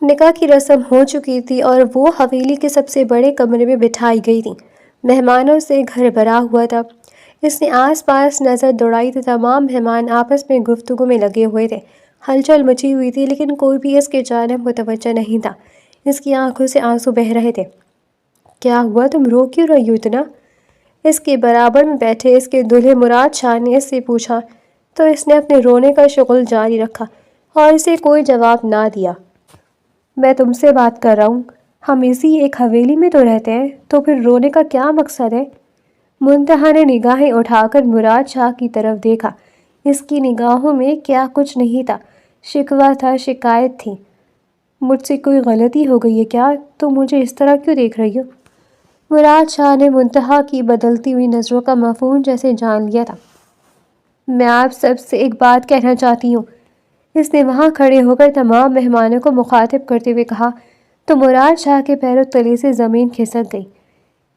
نکاح کی رسم ہو چکی تھی اور وہ حویلی کے سب سے بڑے کمرے میں بٹھائی گئی تھی۔ مہمانوں سے گھر بھرا ہوا تھا۔ اس نے آس پاس نظر دوڑائی تو تمام مہمان آپس میں گفتگو میں لگے ہوئے تھے۔ ہلچل مچی ہوئی تھی لیکن کوئی بھی اس کے جانب متوجہ نہیں تھا۔ اس کی آنکھوں سے آنسو بہہ رہے تھے۔ کیا ہوا، تم رو کیوں رہی ہو اتنا؟ اس کے برابر میں بیٹھے اس کے دولہے مراد شاہ نے اس سے پوچھا تو اس نے اپنے رونے کا شغل جاری رکھا اور اسے کوئی جواب نہ دیا۔ میں تم سے بات کر رہا ہوں، ہم اسی ایک حویلی میں تو رہتے ہیں، تو پھر رونے کا کیا مقصد ہے؟ منتہا نے نگاہیں اٹھا کر مراد شاہ کی طرف دیکھا۔ اس کی نگاہوں میں کیا کچھ نہیں تھا، شکوہ تھا، شکایت تھی۔ مجھ سے کوئی غلطی ہو گئی ہے کیا؟ تم مجھے اس طرح کیوں دیکھ رہی ہو؟ مراد شاہ نے منتہا کی بدلتی ہوئی نظروں کا مفہوم جیسے جان لیا تھا۔ میں آپ سب سے ایک بات کہنا چاہتی ہوں، اس نے وہاں کھڑے ہو کر تمام مہمانوں کو مخاطب کرتے ہوئے کہا تو مراد شاہ کے پیروں تلے سے زمین کھسک گئی۔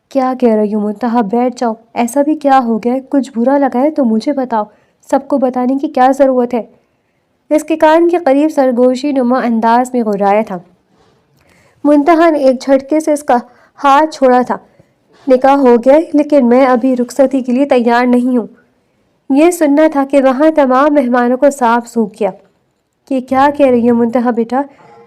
کیا کہہ رہی ہوں منتہا، بیٹھ جاؤ، ایسا بھی کیا ہو گیا ہے؟ کچھ برا لگا ہے تو مجھے بتاؤ، سب کو بتانے کی کیا ضرورت ہے؟ اس کے کان کے قریب سرگوشی نما انداز میں غرایا تھا۔ منتہا نے ایک جھٹکے سے اس کا ہاتھ چھوڑا تھا۔ نکاح ہو گیا لیکن میں ابھی رخصتی کے لیے تیار نہیں ہوں۔ یہ سننا تھا کہ وہاں تمام مہمانوں کو صاف سوکھ گیا۔ کہ کیا کہہ رہی ہو منتہا بیٹا،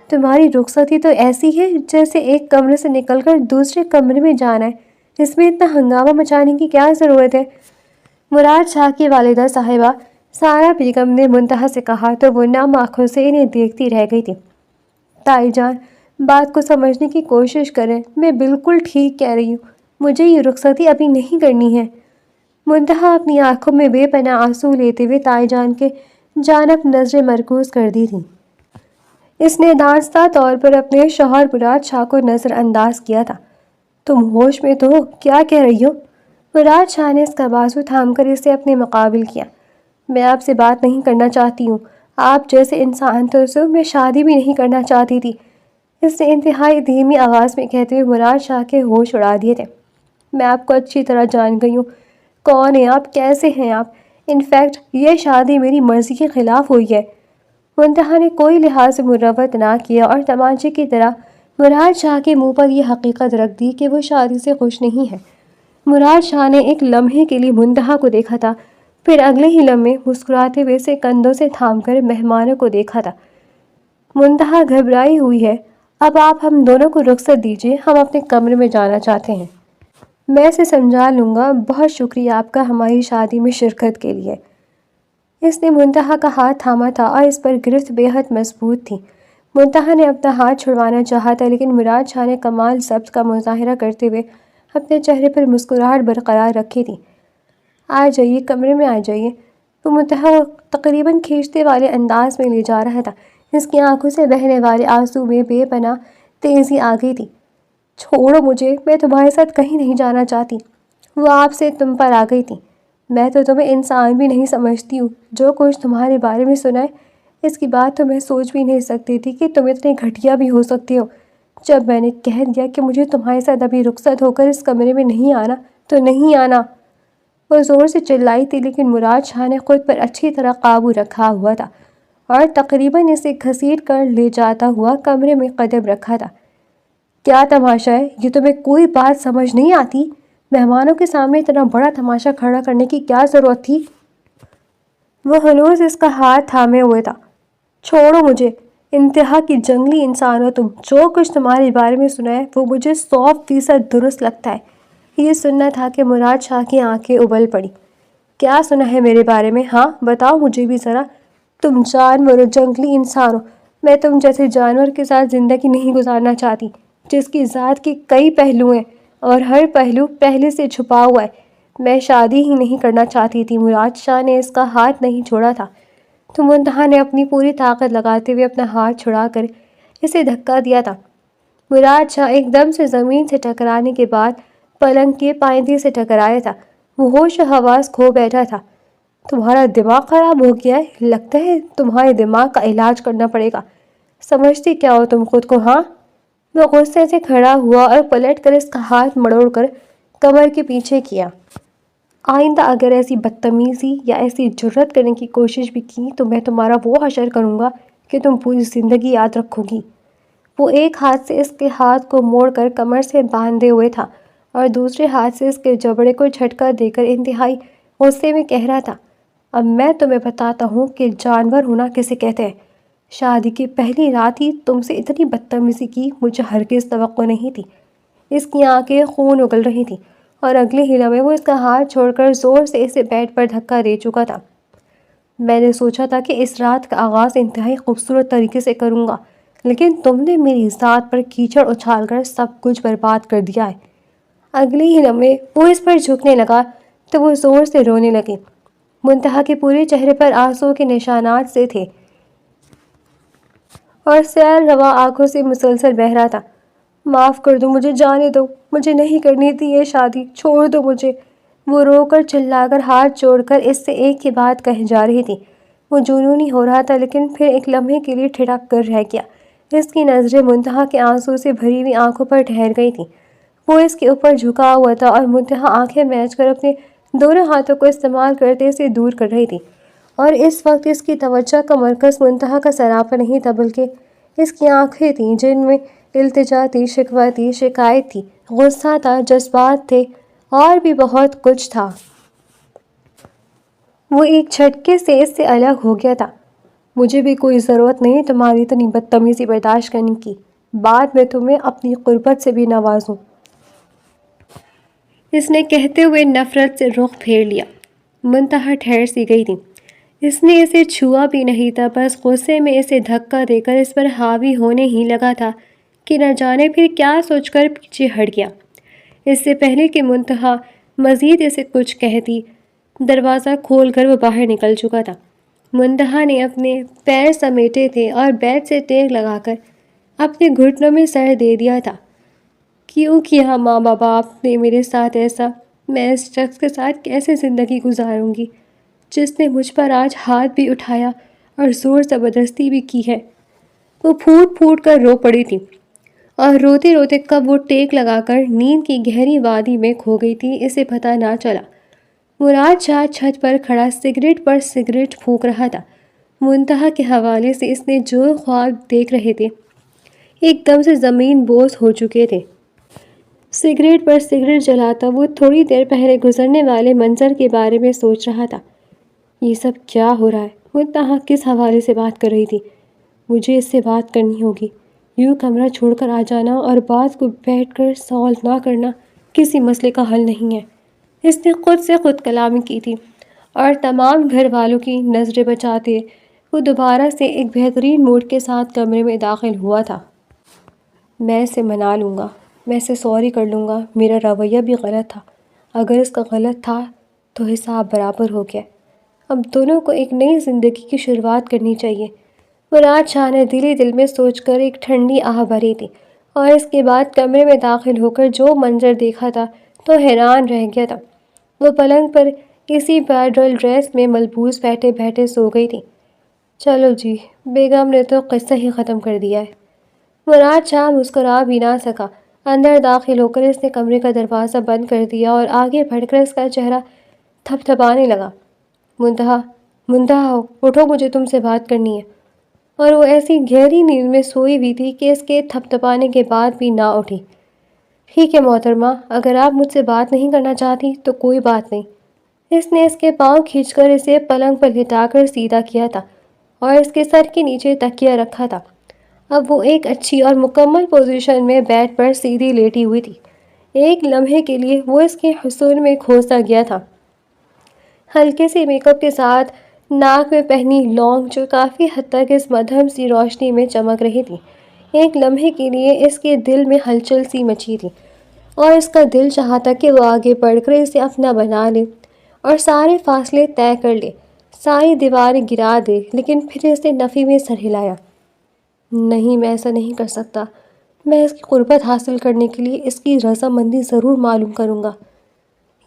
تمہاری رخصتی تو ایسی ہے جیسے ایک کمرے سے نکل کر دوسرے کمرے میں جانا ہے، اس میں اتنا ہنگامہ مچانے کی کیا ضرورت ہے؟ مراد شاہ کی والدہ صاحبہ سارہ بیگم نے منتہا سے کہا تو وہ نم آنکھوں سے انہیں دیکھتی رہ گئی تھی۔ تائی جان، بات کو سمجھنے کی کوشش کریں، میں بالکل ٹھیک کہہ رہی ہوں، مجھے یہ رخصتی ابھی نہیں کرنی ہے۔ منتہا اپنی آنکھوں میں بے پناہ آنسو لیتے ہوئے تائی جان کے جانب نظریں مرکوز کر دی تھی۔ اس نے دانستہ طور پر اپنے شوہر مراد شاہ کو نظر انداز کیا تھا۔ تم ہوش میں تو ہو؟ کیا کہہ رہی ہو؟ مراد شاہ نے اس کا بازو تھام کر اسے اپنے مقابل کیا۔ میں آپ سے بات نہیں کرنا چاہتی ہوں، آپ جیسے انسان تو سے میں شادی بھی نہیں کرنا چاہتی تھی، اس نے انتہائی دھیمی آواز میں کہتے ہوئے مراد شاہ کے ہوش اڑا دیے تھے۔ میں آپ کو اچھی طرح جان گئی ہوں، کون ہیں آپ، کیسے ہیں آپ، انفیکٹ یہ شادی میری مرضی کے خلاف ہوئی ہے۔ منتہا نے کوئی لحاظ سے مروت نہ کیا اور تمانچے کی طرح مراد شاہ کے منہ پر یہ حقیقت رکھ دی کہ وہ شادی سے خوش نہیں ہے۔ مراد شاہ نے ایک لمحے کے لیے منتہا کو دیکھا تھا، پھر اگلے ہی لمحے مسکراتے ہوئے اسے کندھوں سے تھام کر مہمانوں کو دیکھا تھا۔ منتہا گھبرائی ہوئی ہے، اب آپ ہم دونوں کو رخصت دیجیے، ہم اپنے کمرے میں جانا چاہتے ہیں۔ میں اسے سمجھا لوں گا، بہت شکریہ آپ کا ہماری شادی میں شرکت کے لیے۔ اس نے منتہا کا ہاتھ تھاما تھا اور اس پر گرفت بے حد مضبوط تھی۔ منتہا نے اپنا ہاتھ چھڑوانا چاہا تھا لیکن مراد شاہ نے کمال ضبط کا مظاہرہ کرتے ہوئے اپنے چہرے پر مسکراہٹ برقرار رکھی تھی۔ آ جائیے، کمرے میں آ جائیے۔ وہ منتہا کو تقریباً کھینچتے والے انداز میں لے جا رہا تھا۔ اس کی آنکھوں سے بہنے والے آنسو میں بے پناہ تیزی آ گئی تھی۔ چھوڑو مجھے، میں تمہارے ساتھ کہیں نہیں جانا چاہتی۔ وہ آپ سے تم پر آ گئی تھی۔ میں تو تمہیں انسان بھی نہیں سمجھتی ہوں، جو کچھ تمہارے بارے میں سنا ہے، اس کی بات تو میں سوچ بھی نہیں سکتی تھی کہ تم اتنے گھٹیا بھی ہو سکتے ہو۔ جب میں نے کہہ دیا کہ مجھے تمہارے ساتھ ابھی رخصت ہو کر اس کمرے میں نہیں آنا تو نہیں آنا۔ وہ زور سے چلائی تھی لیکن مراد شاہ نے خود پر اچھی طرح قابو رکھا ہوا تھا اور تقریباً اسے گھسیٹ کر لے جاتا ہوا کمرے میں قدم رکھا تھا۔ کیا تماشا ہے یہ، تمہیں کوئی بات سمجھ نہیں آتی؟ مہمانوں کے سامنے اتنا بڑا تماشا کھڑا کرنے کی کیا ضرورت تھی؟ وہ ہنوز اس کا ہاتھ تھامے ہوئے تھا۔ چھوڑو مجھے، انتہا کی جنگلی انسان ہو تم، جو کچھ تمہارے بارے میں سنا ہے وہ مجھے 100% درست لگتا ہے۔ یہ سننا تھا کہ مراد شاہ کی آنکھیں ابل پڑی۔ کیا سنا ہے میرے بارے میں؟ ہاں بتاؤ مجھے بھی ذرا۔ تم جانور ہو، جنگلی انسان ہو، میں تم جیسے جانور کے ساتھ زندگی نہیں گزارنا چاہتی جس کی ذات کے کئی پہلو ہیں اور ہر پہلو پہلے سے چھپا ہوا ہے۔ میں شادی ہی نہیں کرنا چاہتی تھی۔ مراد شاہ نے اس کا ہاتھ نہیں چھوڑا تھا تو منتہا نے اپنی پوری طاقت لگاتے ہوئے اپنا ہاتھ چھڑا کر اسے دھکا دیا تھا۔ مراد شاہ ایک دم سے زمین سے ٹکرانے کے بعد پلنگ کے پائندے سے ٹکرایا تھا۔ وہ ہوش و حواس کھو بیٹھا تھا۔ تمہارا دماغ خراب ہو گیا ہے، لگتا ہے تمہارے دماغ کا علاج کرنا پڑے گا۔ سمجھتی کیا ہو تم خود کو، ہاں؟ وہ غصے سے کھڑا ہوا اور پلٹ کر اس کا ہاتھ مڑوڑ کر کمر کے پیچھے کیا۔ آئندہ اگر ایسی بدتمیزی یا ایسی جرأت کرنے کی کوشش بھی کی تو میں تمہارا وہ حشر کروں گا کہ تم پوری زندگی یاد رکھو گی۔ وہ ایک ہاتھ سے اس کے ہاتھ کو موڑ کر کمر سے باندھے ہوئے تھا اور دوسرے ہاتھ سے اس کے جبڑے کو جھٹکا دے کر انتہائی غصے میں کہہ رہا تھا، اب میں تمہیں بتاتا ہوں کہ جانور ہونا کسے کہتے ہیں۔ شادی کی پہلی رات ہی تم سے اتنی بدتمیزی کی مجھے ہرگز توقع نہیں تھی۔ اس کی آنکھیں خون اگل رہی تھیں اور اگلے ہی لمحے وہ اس کا ہاتھ چھوڑ کر زور سے اسے بیڈ پر دھکا دے چکا تھا۔ میں نے سوچا تھا کہ اس رات کا آغاز انتہائی خوبصورت طریقے سے کروں گا، لیکن تم نے میری ذات پر کیچڑ اچھال کر سب کچھ برباد کر دیا ہے۔ اگلے ہی لمحے وہ اس پر جھکنے لگا تو وہ زور سے رونے لگی۔ منتہا کے پورے چہرے پر آنسوؤں کے نشانات سے تھے اور سیل روا آنکھوں سے مسلسل بہہ رہا تھا۔ معاف کر دو، مجھے جانے دو، مجھے نہیں کرنی تھی یہ شادی، چھوڑ دو مجھے۔ وہ رو کر چلا کر ہاتھ جوڑ کر اس سے ایک ہی بات کہے جا رہی تھی۔ وہ جنونی ہو رہا تھا لیکن پھر ایک لمحے کے لیے ٹھڑک کر رہ گیا۔ اس کی نظریں منتہا کے آنسو سے بھری ہوئی آنکھوں پر ٹھہر گئی تھیں۔ وہ اس کے اوپر جھکا ہوا تھا اور منتہا آنکھیں میچ کر اپنے دونوں ہاتھوں کو استعمال کرتے اسے دور کر رہی تھی، اور اس وقت اس کی توجہ کا مرکز منتہا کا سراپا نہیں تھا بلکہ اس کی آنکھیں تھیں جن میں التجا تھی، شکوہ تھی، شکایت تھی، غصہ تھا، جذبات تھے اور بھی بہت کچھ تھا۔ وہ ایک جھٹکے سے اس سے الگ ہو گیا تھا۔ مجھے بھی کوئی ضرورت نہیں تمہاری اتنی بدتمیزی برداشت کرنے کی، بعد میں تمہیں اپنی قربت سے بھی نوازوں۔ اس نے کہتے ہوئے نفرت سے رخ پھیر لیا۔ منتہا ٹھہر سی گئی تھی۔ اس نے اسے چھوا بھی نہیں تھا، بس غصے میں اسے دھکا دے کر اس پر حاوی ہونے ہی لگا تھا کہ نہ جانے پھر کیا سوچ کر پیچھے ہٹ گیا۔ اس سے پہلے کہ منتہا مزید اسے کچھ کہتی، دروازہ کھول کر وہ باہر نکل چکا تھا۔ منتہا نے اپنے پیر سمیٹے تھے اور بیڈ سے ٹیک لگا کر اپنے گھٹنوں میں سر دے دیا تھا۔ کیوں کیا ماں باپ نے میرے ساتھ ایسا؟ میں اس شخص کے ساتھ کیسے زندگی گزاروں گی جس نے مجھ پر آج ہاتھ بھی اٹھایا اور زور زبردستی بھی کی ہے؟ وہ پھوٹ پھوٹ کر رو پڑی تھی اور روتے روتے کب وہ ٹیک لگا کر نیند کی گہری وادی میں کھو گئی تھی اسے پتہ نہ چلا۔ مراد شاہ چھت پر کھڑا سگریٹ پر سگریٹ پھونک رہا تھا۔ منتہا کے حوالے سے اس نے جو خواب دیکھ رہے تھے ایک دم سے زمین بوس ہو چکے تھے۔ سگریٹ پر سگریٹ جلاتا وہ تھوڑی دیر پہلے گزرنے والے منظر کے بارے میں سوچ رہا تھا۔ یہ سب کیا ہو رہا ہے؟ منتہا کس حوالے سے بات کر رہی تھی؟ مجھے اس سے بات کرنی ہوگی۔ یوں کمرہ چھوڑ کر آ جانا اور بات کو بیٹھ کر سالو نہ کرنا کسی مسئلے کا حل نہیں ہے۔ اس نے خود سے خود کلامی کی تھی اور تمام گھر والوں کی نظریں بچاتے وہ دوبارہ سے ایک بہترین موڈ کے ساتھ کمرے میں داخل ہوا تھا۔ میں اسے منا لوں گا، میں اسے سوری کر لوں گا، میرا رویہ بھی غلط تھا، اگر اس کا غلط تھا تو حساب برابر ہو گیا۔ اب دونوں کو ایک نئی زندگی کی شروعات کرنی چاہیے۔ مراد شاہ نے دل ہی دل میں سوچ کر ایک ٹھنڈی آہ بھری تھی اور اس کے بعد کمرے میں داخل ہو کر جو منظر دیکھا تھا تو حیران رہ گیا تھا۔ وہ پلنگ پر اسی برائڈل ڈریس میں ملبوس بیٹھے بیٹھے سو گئی تھی۔ چلو جی، بیگم نے تو قصہ ہی ختم کر دیا ہے۔ مراد شاہ مسکرا بھی نہ سکا۔ اندر داخل ہو کر اس نے کمرے کا دروازہ بند کر دیا اور آگے بڑھ کر اس کا چہرہ تھپ تھپانے لگا۔ منتہا اٹھو، مجھے تم سے بات کرنی ہے۔ اور وہ ایسی گہری نیند میں سوئی ہوئی تھی کہ اس کے تھپ تھپانے کے بعد بھی نہ اٹھی۔ ٹھیک ہے محترمہ، اگر آپ مجھ سے بات نہیں کرنا چاہتی تو کوئی بات نہیں۔ اس نے اس کے پاؤں کھینچ کر اسے پلنگ پر لٹا کر سیدھا کیا تھا اور اس کے سر کے نیچے تکیہ رکھا تھا۔ اب وہ ایک اچھی اور مکمل پوزیشن میں بیڈ پر سیدھی لیٹی ہوئی تھی۔ ایک لمحے کے لیے وہ اس کے حصول میں کھو سا گیا تھا۔ ہلکے سے میک اپ کے ساتھ ناک میں پہنی لونگ جو کافی حد تک اس مدھم سی روشنی میں چمک رہی تھی، ایک لمحے کے لیے اس کے دل میں ہلچل سی مچی تھی اور اس کا دل چاہتا کہ وہ آگے بڑھ کر اسے اپنا بنا لے اور سارے فاصلے طے کر لے، ساری دیواریں گرا دے، لیکن پھر اس نے نفی میں سر ہلایا۔ نہیں، میں ایسا نہیں کر سکتا۔ میں اس کی قربت حاصل کرنے کے لیے اس کی رضامندی ضرور معلوم کروں گا۔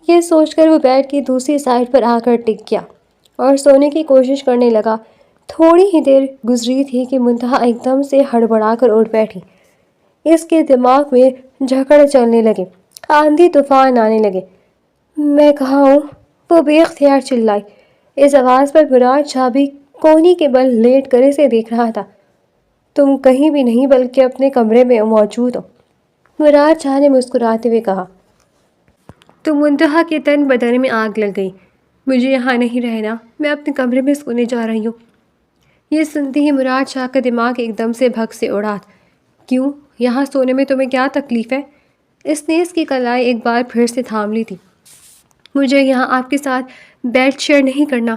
یہ سوچ کر وہ بیڈ کی دوسری سائڈ پر آ کر ٹک گیا اور سونے کی کوشش کرنے لگا۔ تھوڑی ہی دیر گزری تھی کہ منتہا ایک دم سے ہڑبڑا کر اٹھ بیٹھی۔ اس کے دماغ میں جھکڑ چلنے لگے، آندھی طوفان آنے لگے۔ میں کہاں ہوں؟ وہ بے اختیار چلائی۔ اس آواز پر مراد شاہ بھی کوہنی کے بل لیٹ کر اسے دیکھ رہا تھا۔ تم کہیں بھی نہیں بلکہ اپنے کمرے میں موجود ہو۔ مراد شاہ نے مسکراتے ہوئے کہا۔ تو منتہا کے تن بدن میں آگ لگ گئی۔ مجھے یہاں نہیں رہنا، میں اپنے کمرے میں سونے جا رہی ہوں۔ یہ سنتے ہی مراد شاہ کا دماغ ایک دم سے بھگ سے اڑا۔ کیوں؟ یہاں سونے میں تمہیں کیا تکلیف ہے؟ اس نے اس کی کلائی ایک بار پھر سے تھام لی تھی۔ مجھے یہاں آپ کے ساتھ بیڈ شیئر نہیں کرنا۔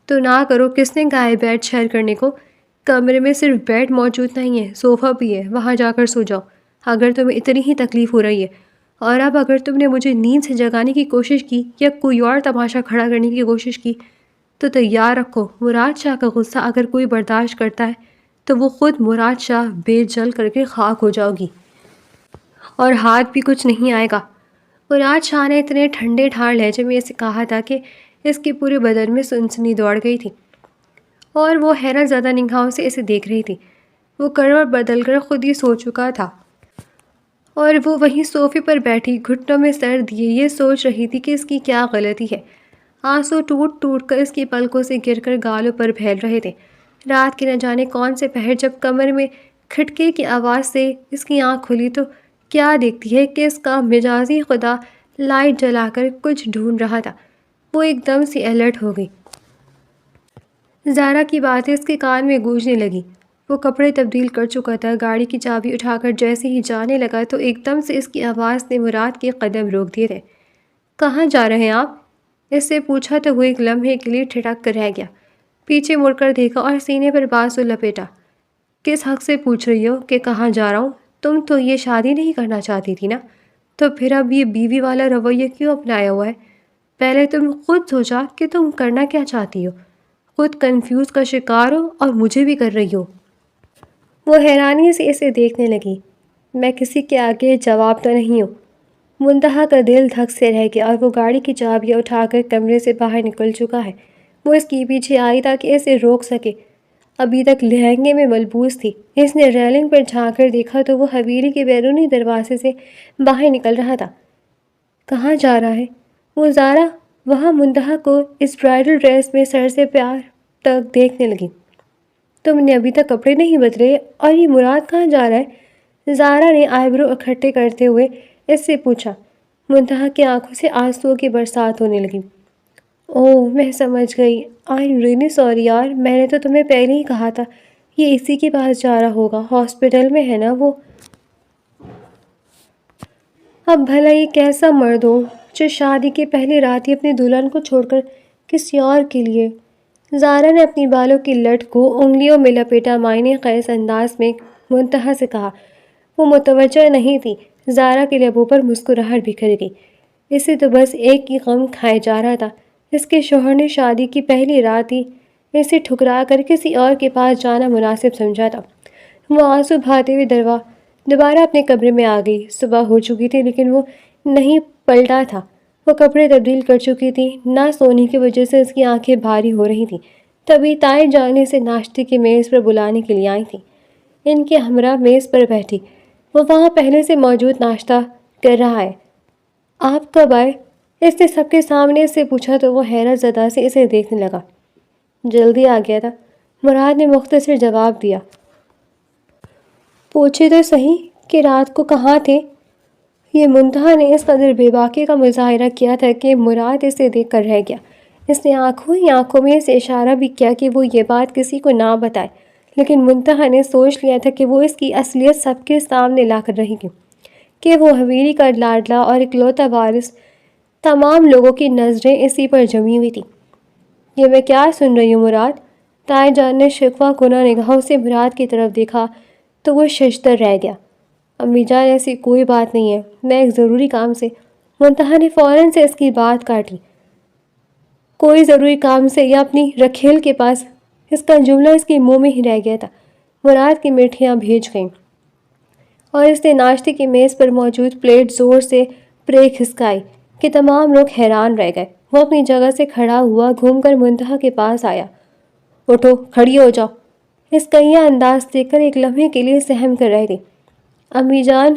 تو نہ کرو، کس نے کہا ہے بیڈ شیئر کرنے کو؟ کمرے میں صرف بیڈ موجود نہیں ہے، صوفہ بھی ہے، وہاں جا کر سو جاؤ اگر تمہیں اتنی ہی تکلیف ہو رہی ہے۔ اور اب اگر تم نے مجھے نیند سے جگانے کی کوشش کی یا کوئی اور تماشا کھڑا کرنے کی کوشش کی تو تیار رکھو، مراد شاہ کا غصہ اگر کوئی برداشت کرتا ہے تو وہ خود مراد شاہ بے جل کر کے خاک ہو جاؤ گی، اور ہاتھ بھی کچھ نہیں آئے گا۔ مراد شاہ نے اتنے ٹھنڈے ٹھار لہجے میں اسے کہا تھا کہ اس کے پورے بدن میں سنسنی دوڑ گئی تھی، اور وہ حیرت زدہ نگاہوں سے اسے دیکھ رہی تھی۔ وہ کروٹ بدل کر خود ہی سو چکا تھا، اور وہ وہیں صوفے پر بیٹھی گھٹنوں میں سر دیے یہ سوچ رہی تھی کہ اس کی کیا غلطی ہے۔ آنسو ٹوٹ ٹوٹ کر اس کی پلکوں سے گر کر گالوں پر پھیل رہے تھے۔ رات کے نہ جانے کون سے پہر جب کمر میں کھٹکے کی آواز سے اس کی آنکھ کھلی تو کیا دیکھتی ہے کہ اس کا مجازی خدا لائٹ جلا کر کچھ ڈھونڈ رہا تھا۔ وہ ایک دم سے الرٹ ہو گئی۔ زارا کی باتیں اس کے کان میں گونجنے لگی۔ وہ کپڑے تبدیل کر چکا تھا، گاڑی کی چابی اٹھا کر جیسے ہی جانے لگا تو ایک دم سے اس کی آواز نے مراد کے قدم روک دیے تھے۔ کہاں جا رہے ہیں آپ؟ اس سے پوچھا تو وہ ایک لمحے کے لیے ٹھٹک کر رہ گیا، پیچھے مڑ کر دیکھا اور سینے پر بازو لپیٹا۔ کس حق سے پوچھ رہی ہو کہ کہاں جا رہا ہوں؟ تم تو یہ شادی نہیں کرنا چاہتی تھی نا، تو پھر اب یہ بیوی والا رویہ کیوں اپنایا ہوا ہے؟ پہلے تم خود سوچا کہ تم کرنا کیا چاہتی ہو؟ خود کنفیوز کا شکار ہو اور مجھے بھی کر رہی ہو۔ وہ حیرانی سے اسے دیکھنے لگی۔ میں کسی کے آگے جواب تو نہیں ہوں۔ منتہا کا دل دھک سے رہ گیا اور وہ گاڑی کی چابیاں اٹھا کر کمرے سے باہر نکل چکا ہے۔ وہ اس کے پیچھے آئی تاکہ اسے روک سکے۔ ابھی تک لہنگے میں ملبوس تھی۔ اس نے ریلنگ پر جھانک کر دیکھا تو وہ حویلی کے بیرونی دروازے سے باہر نکل رہا تھا۔ کہاں جا رہا ہے وہ؟ زارا وہاں منتہا کو اس برائڈل ڈریس میں سر سے پیر تک دیکھنے لگی۔ تم نے ابھی تک کپڑے نہیں بدلے اور یہ مراد کہاں جا رہا ہے؟ زارا نے آئیبرو اکٹھے کرتے ہوئے اس سے پوچھا۔ منتہا کی آنکھوں سے آنسوؤں کی برسات ہونے لگی۔ اوہ، میں سمجھ گئی۔ آئی ایم ریئلی سوری یار، میں نے تو تمہیں پہلے ہی کہا تھا یہ اسی کے پاس جا رہا ہوگا، ہاسپٹل میں ہے نا وہ۔ اب بھلا یہ کیسا مرد ہو جو شادی کے پہلی رات ہی اپنے دلہن کو چھوڑ کر کسی اور کے لیے۔ زارا نے اپنی بالوں کی لٹ کو انگلیوں میں لپیٹا معنی خیز انداز میں منتہا سے کہا۔ وہ متوجہ نہیں تھی۔ زارا کے لبوں پر مسکراہٹ بکھر گئی۔ اسے تو بس ایک ہی غم کھائے جا رہا تھا، اس کے شوہر نے شادی کی پہلی رات ہی اسے ٹھکرا کر کسی اور کے پاس جانا مناسب سمجھا تھا۔ وہ آنسو بہاتے ہوئے دوبارہ اپنے کمرے میں آ گئی۔ صبح ہو چکی تھی لیکن وہ نہیں پلٹا تھا۔ وہ کپڑے تبدیل کر چکی تھی، نہ سونے کی وجہ سے اس کی آنکھیں بھاری ہو رہی تھیں۔ تبھی تائیں جانے سے ناشتے کی میز پر بلانے کے لیے آئی تھیں۔ ان کے ہمراہ میز پر بیٹھی، وہ وہاں پہلے سے موجود ناشتہ کر رہا ہے۔ آپ کب آئے؟ اس نے سب کے سامنے سے پوچھا تو وہ حیرت زدہ سے اسے دیکھنے لگا۔ جلدی آ گیا تھا، مراد نے مختصر جواب دیا۔ پوچھے تو صحیح کہ رات کو کہاں تھے؟ یہ منتہا نے اس قدر بے باکی کا مظاہرہ کیا تھا کہ مراد اسے دیکھ کر رہ گیا۔ اس نے آنکھوں میں سے اشارہ بھی کیا کہ وہ یہ بات کسی کو نہ بتائے، لیکن منتہا نے سوچ لیا تھا کہ وہ اس کی اصلیت سب کے سامنے لا کر رہے گی، کہ وہ حویلی کا لاڈلا اور اکلوتا وارث۔ تمام لوگوں کی نظریں اسی پر جمی ہوئی تھیں۔ یہ میں کیا سن رہی ہوں مراد؟ تائیں جان نے شکوہ کنہ نگاہوں سے مراد کی طرف دیکھا تو وہ ششدر رہ گیا۔ امی جان ایسی کوئی بات نہیں ہے، میں ایک ضروری کام سے۔ منتہا نے فوراً سے اس کی بات کاٹی۔ کوئی ضروری کام سے یا اپنی رکھیل کے پاس؟ اس کا جملہ اس کے منہ میں ہی رہ گیا تھا۔ مراد کی مٹھیاں بھیج گئیں اور اس نے ناشتے کی میز پر موجود پلیٹ زور سے پرے کھسکائی کہ تمام لوگ حیران رہ گئے۔ وہ اپنی جگہ سے کھڑا ہوا گھوم کر منتہا کے پاس آیا۔ اٹھو، کھڑی ہو جاؤ۔ اس کا یہ انداز دیکھ کر ایک لمحے کے لیے سہم کر رہ گئی۔ امی جان،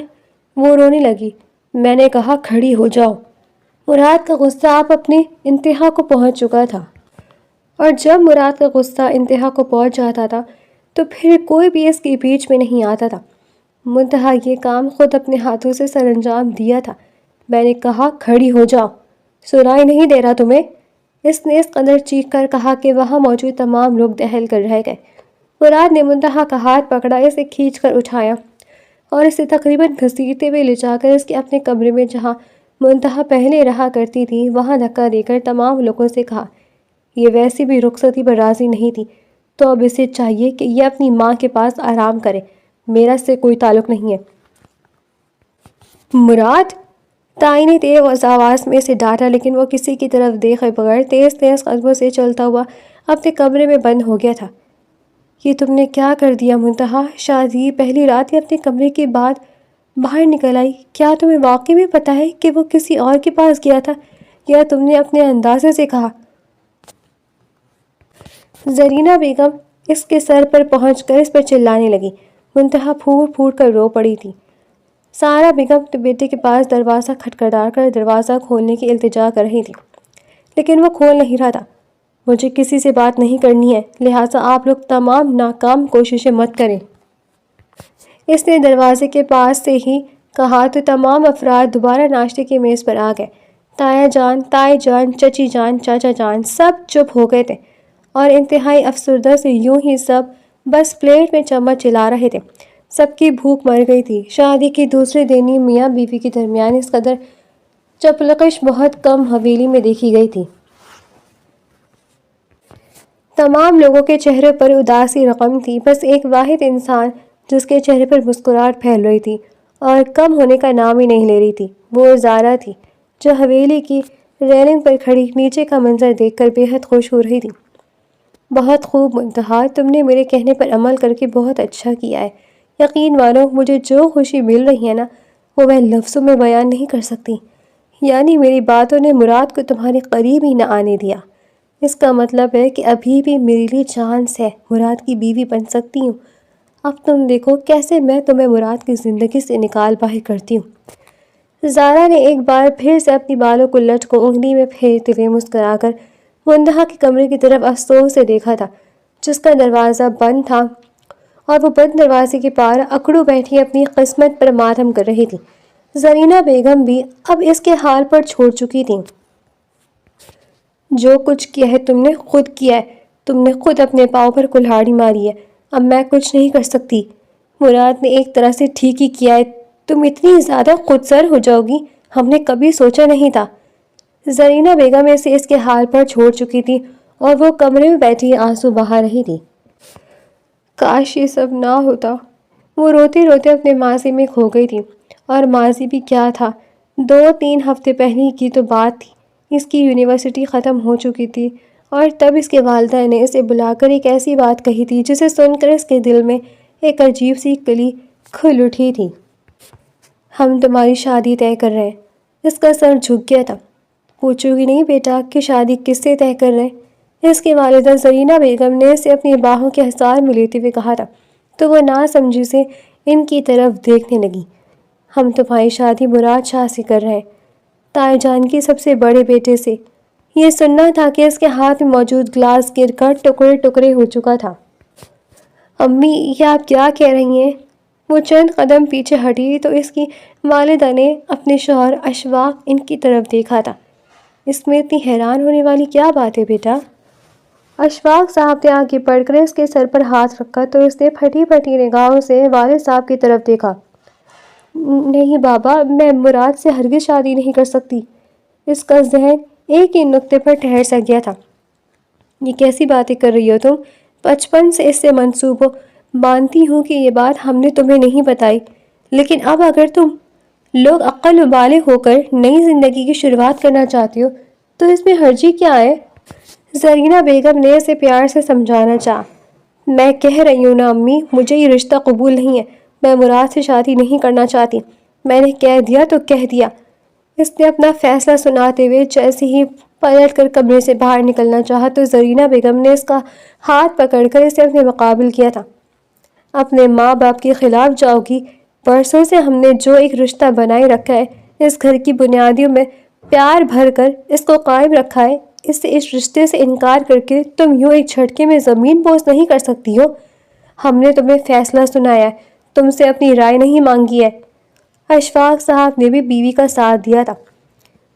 وہ رونے لگی۔ میں نے کہا کھڑی ہو جاؤ۔ مراد کا غصہ اب اپنی انتہا کو پہنچ چکا تھا، اور جب مراد کا غصہ انتہا کو پہنچ جاتا تھا تو پھر کوئی بھی اس کے بیچ میں نہیں آتا تھا۔ منتہا یہ کام خود اپنے ہاتھوں سے سر انجام دیا تھا۔ میں نے کہا کھڑی ہو جاؤ، سنائی نہیں دے رہا تمہیں؟ اس نے اس قدر چیخ کر کہا کہ وہاں موجود تمام لوگ دہل کر رہ گئے۔ مراد نے منتہا کا ہاتھ پکڑا، اسے کھینچ کر اٹھایا اور اسے تقریباً گھسیٹتے ہوئے لے جا کر اس کے اپنے کمرے میں، جہاں منتہا پہلے رہا کرتی تھی، وہاں دھکا دے کر تمام لوگوں سے کہا یہ ویسے بھی رخصتی پر راضی نہیں تھی، تو اب اسے چاہیے کہ یہ اپنی ماں کے پاس آرام کرے، میرا اس سے کوئی تعلق نہیں ہے۔ مراد! تائی نے تیز آواز میں اسے ڈانٹا، لیکن وہ کسی کی طرف دیکھے بغیر تیز تیز قدموں سے چلتا ہوا اپنے کمرے میں بند ہو گیا تھا۔ یہ تم نے کیا کر دیا منتہا؟ شادی پہلی رات ہی اپنے کمرے کے بعد باہر نکل آئی۔ کیا تمہیں واقعی میں پتہ ہے کہ وہ کسی اور کے پاس گیا تھا، یا تم نے اپنے اندازے سے کہا؟ زرینہ بیگم اس کے سر پر پہنچ کر اس پر چلانے لگی۔ منتہا پھوٹ پھوٹ کر رو پڑی تھی۔ سارا بیگم اپنے بیٹے کے پاس دروازہ کھٹکھٹا کر دروازہ کھولنے کی التجا کر رہی تھی، لیکن وہ کھول نہیں رہا تھا۔ مجھے کسی سے بات نہیں کرنی ہے، لہٰذا آپ لوگ تمام ناکام کوششیں مت کریں۔ اس نے دروازے کے پاس سے ہی کہا تو تمام افراد دوبارہ ناشتے کی میز پر آ گئے۔ تایا جان، تائی جان، چچی جان، چاچا جان سب چپ ہو گئے تھے اور انتہائی افسردہ سے یوں ہی سب بس پلیٹ میں چمچ ہلا رہے تھے۔ سب کی بھوک مر گئی تھی۔ شادی کے دوسرے دن ہی میاں بیوی کے درمیان اس قدر چپلقش بہت کم حویلی میں دیکھی گئی تھی۔ تمام لوگوں کے چہرے پر اداسی رقم تھی، بس ایک واحد انسان جس کے چہرے پر مسکراہٹ پھیل رہی تھی اور کم ہونے کا نام ہی نہیں لے رہی تھی، وہ زارا تھی، جو حویلی کی ریلنگ پر کھڑی نیچے کا منظر دیکھ کر بے حد خوش ہو رہی تھی۔ بہت خوب منتہا، تم نے میرے کہنے پر عمل کر کے بہت اچھا کیا ہے۔ یقین مانو، مجھے جو خوشی مل رہی ہے نا، وہ میں لفظوں میں بیان نہیں کر سکتی۔ یعنی میری باتوں نے مراد کو تمہارے قریب ہی نہ آنے دیا۔ اس کا مطلب ہے کہ ابھی بھی میرے لیے چانس ہے، مراد کی بیوی بن سکتی ہوں۔ اب تم دیکھو کیسے میں تمہیں مراد کی زندگی سے نکال باہر کرتی ہوں۔ زارا نے ایک بار پھر سے اپنی بالوں کو لٹ کو انگلی میں پھیرتے ہوئے مسکرا کر منتہا کے کمرے کی طرف افسوس سے دیکھا تھا، جس کا دروازہ بند تھا اور وہ بند دروازے کے پار اکڑو بیٹھی اپنی قسمت پر ماتم کر رہی تھی۔ زرینہ بیگم بھی اب اس کے حال پر چھوڑ چکی تھی۔ جو کچھ کیا ہے تم نے خود کیا ہے، تم نے خود اپنے پاؤں پر کلہاڑی ماری ہے، اب میں کچھ نہیں کر سکتی۔ مراد نے ایک طرح سے ٹھیک ہی کیا ہے، تم اتنی زیادہ خود سر ہو جاؤ گی، ہم نے کبھی سوچا نہیں تھا۔ زرینہ بیگم اسے اس کے حال پر چھوڑ چکی تھی اور وہ کمرے میں بیٹھی آنسو بہا رہی تھی۔ کاش یہ سب نہ ہوتا۔ وہ روتے روتے اپنے ماضی میں کھو گئی تھی، اور ماضی بھی کیا تھا، 2-3 ہفتے پہلے کی تو بات تھی۔ اس کی یونیورسٹی ختم ہو چکی تھی اور تب اس کے والدہ نے اسے بلا کر ایک ایسی بات کہی تھی جسے سن کر اس کے دل میں ایک عجیب سی کلی کھل اٹھی تھی۔ ہم تمہاری شادی طے کر رہے ہیں۔ اس کا سر جھک گیا تھا۔ پوچھو گی نہیں بیٹا کہ شادی کس سے طے کر رہے ہیں؟ اس کی والدہ زرینہ بیگم نے اسے اپنی باہوں کے حصار میں لیتے ہوئے کہا تھا، تو وہ ناسمجھی سے ان کی طرف دیکھنے لگی۔ ہم تمہاری شادی مراد شاہ سے کر رہے ہیں، تائی جان کے سب سے بڑے بیٹے سے۔ یہ سننا تھا کہ اس کے ہاتھ میں موجود گلاس گر کر ٹکڑے ٹکڑے ہو چکا تھا۔ امی، یہ آپ کیا کہہ رہی ہیں؟ وہ چند قدم پیچھے ہٹی تو اس کی والدہ نے اپنے شوہر اشفاق ان کی طرف دیکھا تھا۔ اس میں اتنی حیران ہونے والی کیا بات ہے بیٹا؟ اشفاق صاحب نے آگے بڑھ کر اس کے سر پر ہاتھ رکھا تو اس نے پھٹی پھٹی نگاہوں سے والد صاحب کی طرف دیکھا۔ نہیں بابا، میں مراد سے ہرگز شادی نہیں کر سکتی۔ اس کا ذہن ایک ہی نقطے پر ٹھہر سا گیا تھا۔ یہ کیسی باتیں کر رہی ہو تم؟ بچپن سے اس سے منسوبوں مانتی ہوں کہ یہ بات ہم نے تمہیں نہیں بتائی، لیکن اب اگر تم لوگ عقل و بالغ ہو کر نئی زندگی کی شروعات کرنا چاہتے ہو تو اس میں حرجی کیا ہے؟ زرینہ بیگم نے اسے پیار سے سمجھانا چاہا۔ میں کہہ رہی ہوں نا امی، مجھے یہ رشتہ قبول نہیں ہے، میں مراد سے شادی نہیں کرنا چاہتی۔ میں نے کہہ دیا تو کہہ دیا۔ اس نے اپنا فیصلہ سناتے ہوئے جیسے ہی پلٹ کر کمرے سے باہر نکلنا چاہا تو زرینہ بیگم نے اس کا ہاتھ پکڑ کر اسے اپنے مقابل کیا تھا۔ اپنے ماں باپ کے خلاف جاؤ گی؟ برسوں سے ہم نے جو ایک رشتہ بنائے رکھا ہے، اس گھر کی بنیادوں میں پیار بھر کر اس کو قائم رکھا ہے، اس رشتے سے انکار کر کے تم یوں ایک جھٹکے میں زمین بوس نہیں کر سکتی ہو۔ ہم نے تمہیں فیصلہ سنایا ہے، تم سے اپنی رائے نہیں مانگی ہے۔ اشفاق صاحب نے بھی بیوی کا ساتھ دیا تھا۔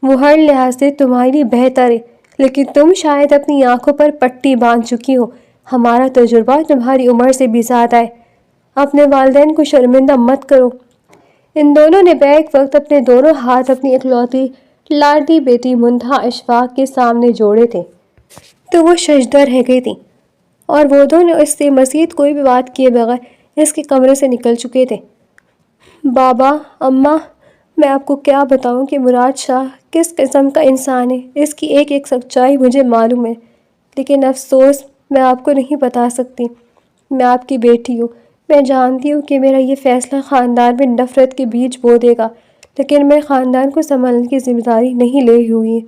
وہ ہر لحاظ سے تمہارے لیے بہتر ہے، لیکن تم شاید اپنی آنکھوں پر پٹی باندھ چکی ہو۔ ہمارا تجربہ تمہاری عمر سے بھی زیادہ ہے۔ اپنے والدین کو شرمندہ مت کرو۔ ان دونوں نے بیک وقت اپنے دونوں ہاتھ اپنی اکلوتی لاڈلی بیٹی منتہا اشفاق کے سامنے جوڑے تھے تو وہ سجدہ رہ گئی تھی، اور وہ دونوں اس سے مزید کوئی بھی بات کیے بغیر اس کے کمرے سے نکل چکے تھے۔ بابا، اماں، میں آپ کو کیا بتاؤں کہ مراد شاہ کس قسم کا انسان ہے۔ اس کی ایک ایک سچائی مجھے معلوم ہے، لیکن افسوس میں آپ کو نہیں بتا سکتی۔ میں آپ کی بیٹی ہوں، میں جانتی ہوں کہ میرا یہ فیصلہ خاندان میں نفرت کے بیج بو دے گا، لیکن میں خاندان کو سنبھالنے کی ذمہ داری نہیں لے ہوئی ہے۔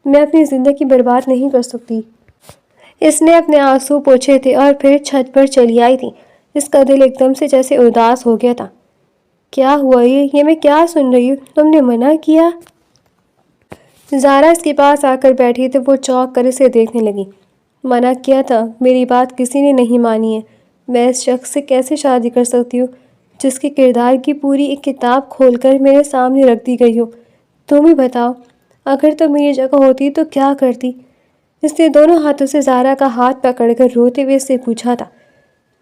میں اپنی زندگی برباد نہیں کر سکتی۔ اس نے اپنے آنسو پوچھے تھے اور پھر چھت پر چلی آئی تھی۔ اس کا دل ایک دم سے جیسے اداس ہو گیا تھا۔ کیا ہوا یہ میں کیا سن رہی ہوں؟ تم نے منع کیا؟ زارا اس کے پاس آ کر بیٹھی تو وہ چونک کر اسے دیکھنے لگی۔ منع کیا تھا؟ میری بات کسی نے نہیں مانی ہے۔ میں اس شخص سے کیسے شادی کر سکتی ہوں جس کے کردار کی پوری ایک کتاب کھول کر میرے سامنے رکھ دی گئی ہو؟ تم ہی بتاؤ، اگر تم میری جگہ ہوتی تو کیا کرتی؟ اس نے دونوں ہاتھوں سے زارا کا ہاتھ پکڑ کر روتے ہوئے اس سے پوچھا تھا۔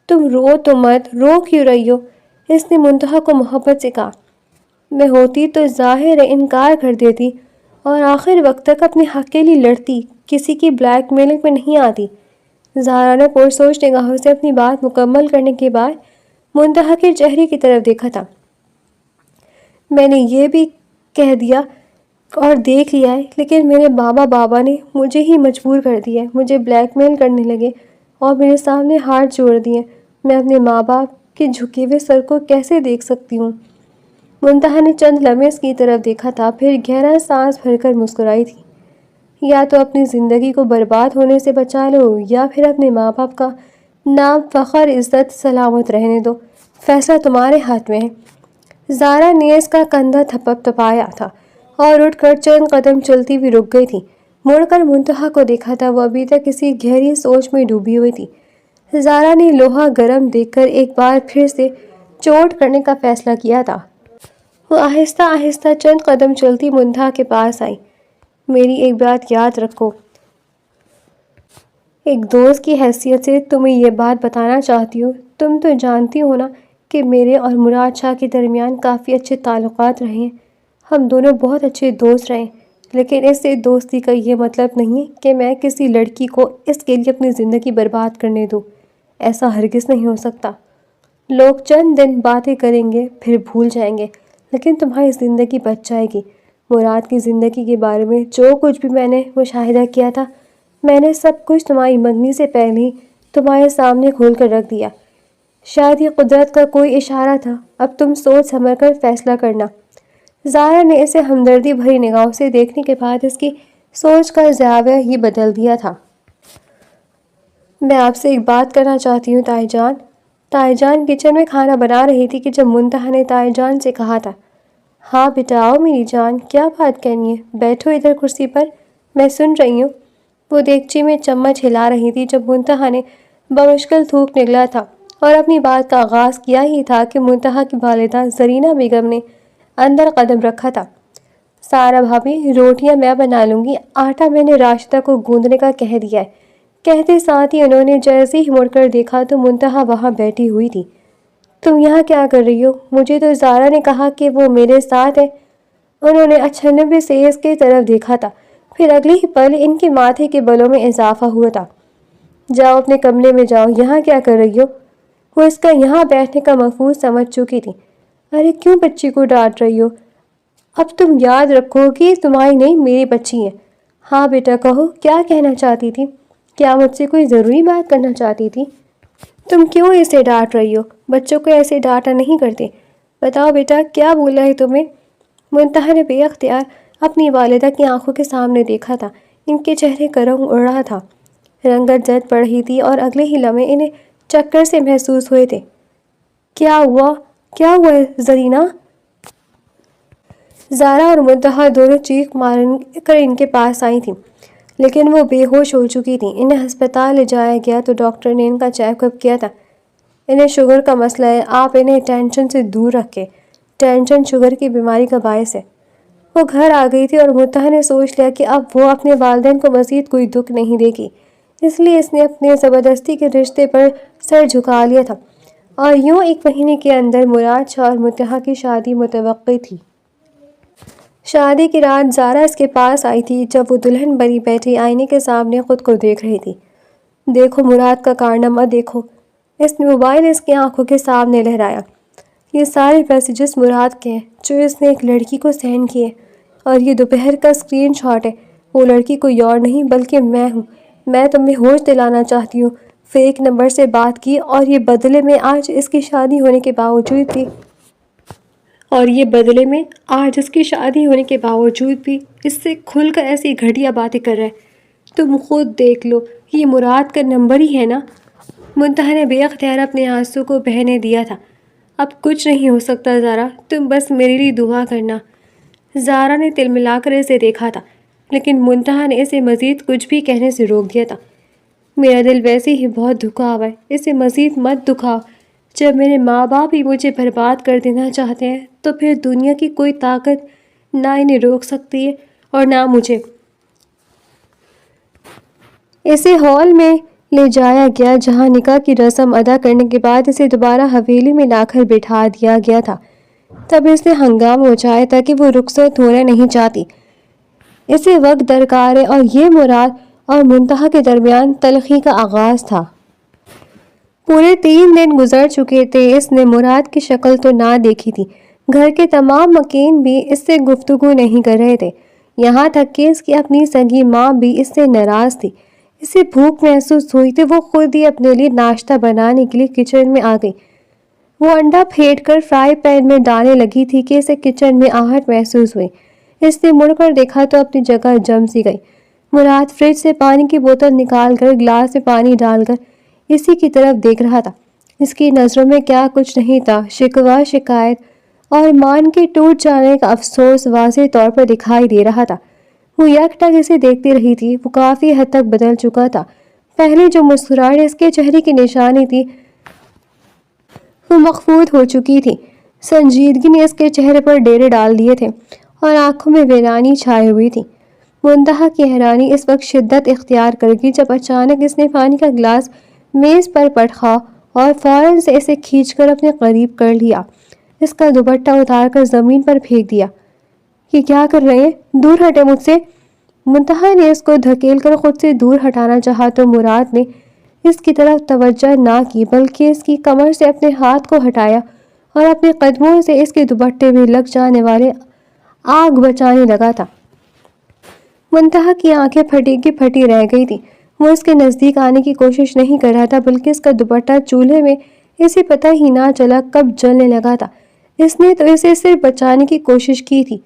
تم رو تو مت، رو کیوں رہی ہو؟ اس نے منتہا کو محبت سے کہا۔ میں ہوتی تو ظاہر ہے انکار کر دیتی اور آخر وقت تک اپنے حق کے لیے لڑتی، کسی کی بلیک میلنگ میں نہیں آتی۔ زارا نے پرسوچ نگاہوں سے اپنی بات مکمل کرنے کے بعد منتہا کے چہرے کی طرف دیکھا تھا۔ میں نے یہ بھی کہہ دیا اور دیکھ لیا ہے، لیکن میرے بابا نے مجھے ہی مجبور کر دیا ہے، مجھے بلیک میل کرنے لگے اور میرے سامنے ہاتھ جوڑ دیے۔ میں اپنے ماں باپ کے جھکے ہوئے سر کو کیسے دیکھ سکتی ہوں؟ منتہا نے چند لمحے اس کی طرف دیکھا تھا، پھر گہرا سانس بھر کر مسکرائی تھی۔ یا تو اپنی زندگی کو برباد ہونے سے بچا لو یا پھر اپنے ماں باپ کا نام، فخر، عزت سلامت رہنے دو۔ فیصلہ تمہارے ہاتھ میں ہے۔ زارا نے اس کا کندھا تھپایا تھا اور اٹھ کر چند قدم چلتی ہوئی رک گئی تھی۔ مڑ کر منتہا کو دیکھا تھا، وہ ابھی تک کسی گہری سوچ میں ڈوبی ہوئی تھی۔ زارا نے لوہا گرم دیکھ کر ایک بار پھر سے چوٹ کرنے کا فیصلہ کیا تھا۔ وہ آہستہ آہستہ چند قدم چلتی منتہا کے پاس آئی۔ میری ایک بات یاد رکھو، ایک دوست کی حیثیت سے تمہیں یہ بات بتانا چاہتی ہوں۔ تم تو جانتی ہو نا کہ میرے اور مراد شاہ کے درمیان کافی اچھے تعلقات رہے ہیں۔ ہم دونوں بہت اچھے دوست رہے، لیکن اس سے دوستی کا یہ مطلب نہیں کہ میں کسی لڑکی کو اس کے لیے اپنی زندگی برباد کرنے دوں۔ ایسا ہرگز نہیں ہو سکتا۔ لوگ چند دن باتیں کریں گے پھر بھول جائیں گے، لیکن تمہاری زندگی بچ جائے گی۔ مراد کی زندگی کے بارے میں جو کچھ بھی میں نے مشاہدہ کیا تھا، میں نے سب کچھ تمہاری منگنی سے پہلے ہی تمہارے سامنے کھول کر رکھ دیا۔ شاید یہ قدرت کا کوئی اشارہ تھا۔ اب تم سوچ سمجھ کر فیصلہ کرنا۔ زارا نے اسے ہمدردی بھری نگاہوں سے دیکھنے کے بعد اس کی سوچ کا زاویہ ہی بدل دیا تھا۔ میں آپ سے ایک بات کرنا چاہتی ہوں تائی جان۔ تائی جان کچن میں کھانا بنا رہی تھی کہ جب منتہا نے تائی جان سے کہا تھا۔ ہاں بیٹا آؤ میری جان، کیا بات کہنی ہے؟ بیٹھو ادھر کرسی پر، میں سن رہی ہوں۔ وہ دیگچی میں چمچ ہلا رہی تھی جب منتہا نے بمشکل تھوک نکلا تھا اور اپنی بات کا آغاز کیا ہی تھا کہ منتہا کی والدہ زرینہ بیگم نے اندر قدم رکھا تھا۔ سارا بھابی، روٹیاں میں بنا لوں گی، آٹا میں نے راشدہ کو گوندنے کا کہہ دیا ہے۔ کہتے ساتھ ہی انہوں نے جیسے ہی مڑ کر دیکھا تو منتہا وہاں بیٹھی ہوئی تھی۔ تم یہاں کیا کر رہی ہو؟ مجھے تو زارا نے کہا کہ وہ میرے ساتھ ہے۔ انہوں نے اچھنبے سے اس کی طرف دیکھا تھا، پھر اگلے ہی پل ان کے ماتھے کے بلوں میں اضافہ ہوا تھا۔ جاؤ اپنے کمرے میں جاؤ، یہاں کیا کر رہی ہو؟ وہ اس کا یہاں بیٹھنے کا مفہوم سمجھ چکی تھی۔ ارے کیوں بچی کو ڈانٹ رہی ہو؟ اب تم یاد رکھو کہ تمہاری نہیں میری بچی ہے۔ ہاں بیٹا کہو، کیا کہنا چاہتی تھی؟ کیا مجھ سے کوئی ضروری بات کرنا چاہتی تھی؟ تم کیوں اسے ڈانٹ رہی ہو؟ بچوں کو ایسے ڈانٹا نہیں کرتے۔ بتاؤ بیٹا کیا بولا ہے تمہیں؟ منتہا نے بے اختیار اپنی والدہ کی آنکھوں کے سامنے دیکھا تھا۔ ان کے چہرے کا رنگ اڑ رہا تھا، رنگت زد پڑ رہی تھی اور اگلے ہی لمحے انہیں چکر سے محسوس ہوئے تھے۔ کیا ہوا ہے زرینہ؟ زارا اور منتہا دونوں چیخ مار کر ان کے پاس آئی تھیں، لیکن وہ بے ہوش ہو چکی تھیں۔ انہیں ہسپتال لے جایا گیا تو ڈاکٹر نے ان کا چیک اپ کیا تھا۔ انہیں شوگر کا مسئلہ ہے، آپ انہیں ٹینشن سے دور رکھیں، ٹینشن شوگر کی بیماری کا باعث ہے۔ وہ گھر آ گئی تھی اور منتہا نے سوچ لیا کہ اب وہ اپنے والدین کو مزید کوئی دکھ نہیں دے گی، اس لیے اس نے اپنے زبردستی کے رشتے پر سر جھکا لیا تھا، اور یوں 1 مہینے کے اندر مراد شاہ اور منتہا کی شادی متوقع تھی۔ شادی کی رات زارا اس کے پاس آئی تھی جب وہ دلہن بنی بیٹھی آئینے کے سامنے خود کو دیکھ رہی تھی۔ دیکھو مراد کا کارنامہ دیکھو، اس نے موبائل اس کی آنکھوں کے سامنے لہرایا۔ یہ سارے میسیجز مراد کے ہیں جو اس نے ایک لڑکی کو سینڈ کیے، اور یہ دوپہر کا اسکرین شاٹ ہے۔ وہ لڑکی کوئی اور نہیں بلکہ میں ہوں۔ میں تمہیں ہوش دلانا چاہتی ہوں، فیک نمبر سے بات کی، اور یہ بدلے میں آج اس کی شادی ہونے کے باوجود بھی اس سے کھل کر ایسی گھٹیا باتیں کر رہا ہے۔ تم خود دیکھ لو، یہ مراد کا نمبر ہی ہے نا۔ منتہا نے بے اختیار اپنے آنسو کو بہنے دیا تھا۔ اب کچھ نہیں ہو سکتا زارا، تم بس میرے لیے دعا کرنا۔ زارا نے تلملا کر اسے دیکھا تھا، لیکن منتہا نے اسے مزید کچھ بھی کہنے سے روک دیا تھا۔ میرا دل ویسے ہی بہت دکھا ہوا ہے، اسے مزید مت دکھاؤ۔ جب میرے ماں باپ ہی مجھے برباد کر دینا چاہتے ہیں تو پھر دنیا کی کوئی طاقت نہ انہیں روک سکتی ہے اور نہ مجھے۔ اسے ہال میں لے جایا گیا جہاں نکاح کی رسم ادا کرنے کے بعد اسے دوبارہ حویلی میں لا کر بٹھا دیا گیا تھا۔ تب اس نے ہنگامہ مچایا تھا کہ وہ رخصت ہونا نہیں چاہتی، اسے وقت درکار ہے، اور یہ مراد اور منتہا کے درمیان تلخی کا آغاز تھا۔ پورے 3 دن گزر چکے تھے، اس نے مراد کی شکل تو نہ دیکھی تھی۔ گھر کے تمام مکین بھی اس سے گفتگو نہیں کر رہے تھے، یہاں تک کہ اس کی اپنی سگی ماں بھی اس سے ناراض تھی۔ اسے بھوک محسوس ہوئی تھی، وہ خود ہی اپنے لیے ناشتہ بنانے کے لیے کچن میں آ گئی۔ وہ انڈا پھینٹ کر فرائی پین میں ڈالنے لگی تھی کہ اسے کچن میں آہٹ محسوس ہوئی۔ اس نے مڑ کر دیکھا تو اپنی جگہ جم سی گئی۔ مراد فریج سے پانی کی بوتل نکال کر گلاس میں پانی ڈال کر اسی کی طرف دیکھ رہا تھا۔ اس کی نظروں میں کیا کچھ نہیں تھا، شکوہ، شکایت اور مان کے ٹوٹ جانے کا افسوس واضح طور پر دکھائی دے رہا تھا۔ وہ یک ٹک اسے دیکھتی رہی تھی۔ وہ کافی حد تک بدل چکا تھا۔ پہلے جو مسکراہٹ اس کے چہرے کی نشانی تھی وہ مخفوض ہو چکی تھی۔ سنجیدگی نے اس کے چہرے پر ڈیرے ڈال دیے تھے اور آنکھوں میں ویرانی چھائے ہوئی تھی۔ منتہا کی حیرانی اس وقت شدت اختیار کر گئی جب اچانک اس نے پانی کا گلاس میز پر پٹخا اور فوراً سے اسے کھینچ کر اپنے قریب کر لیا، اس کا دوپٹہ اتار کر زمین پر پھینک دیا۔ یہ کیا کر رہے ہیں؟ دور ہٹیں مجھ سے۔ منتہا نے اس کو دھکیل کر خود سے دور ہٹانا چاہا تو مراد نے اس کی طرف توجہ نہ کی بلکہ اس کی کمر سے اپنے ہاتھ کو ہٹایا اور اپنے قدموں سے اس کے دوپٹے میں لگ جانے والے آگ بچانے لگا تھا۔ منتہا کی آنکھیں پھٹی کی پھٹی رہ گئی تھیں۔ وہ اس کے نزدیک آنے کی کوشش نہیں کر رہا تھا بلکہ اس کا دوپٹہ چولہے میں اسے پتہ ہی نہ چلا کب جلنے لگا تھا۔ اس نے تو اسے صرف بچانے کی کوشش کی تھی۔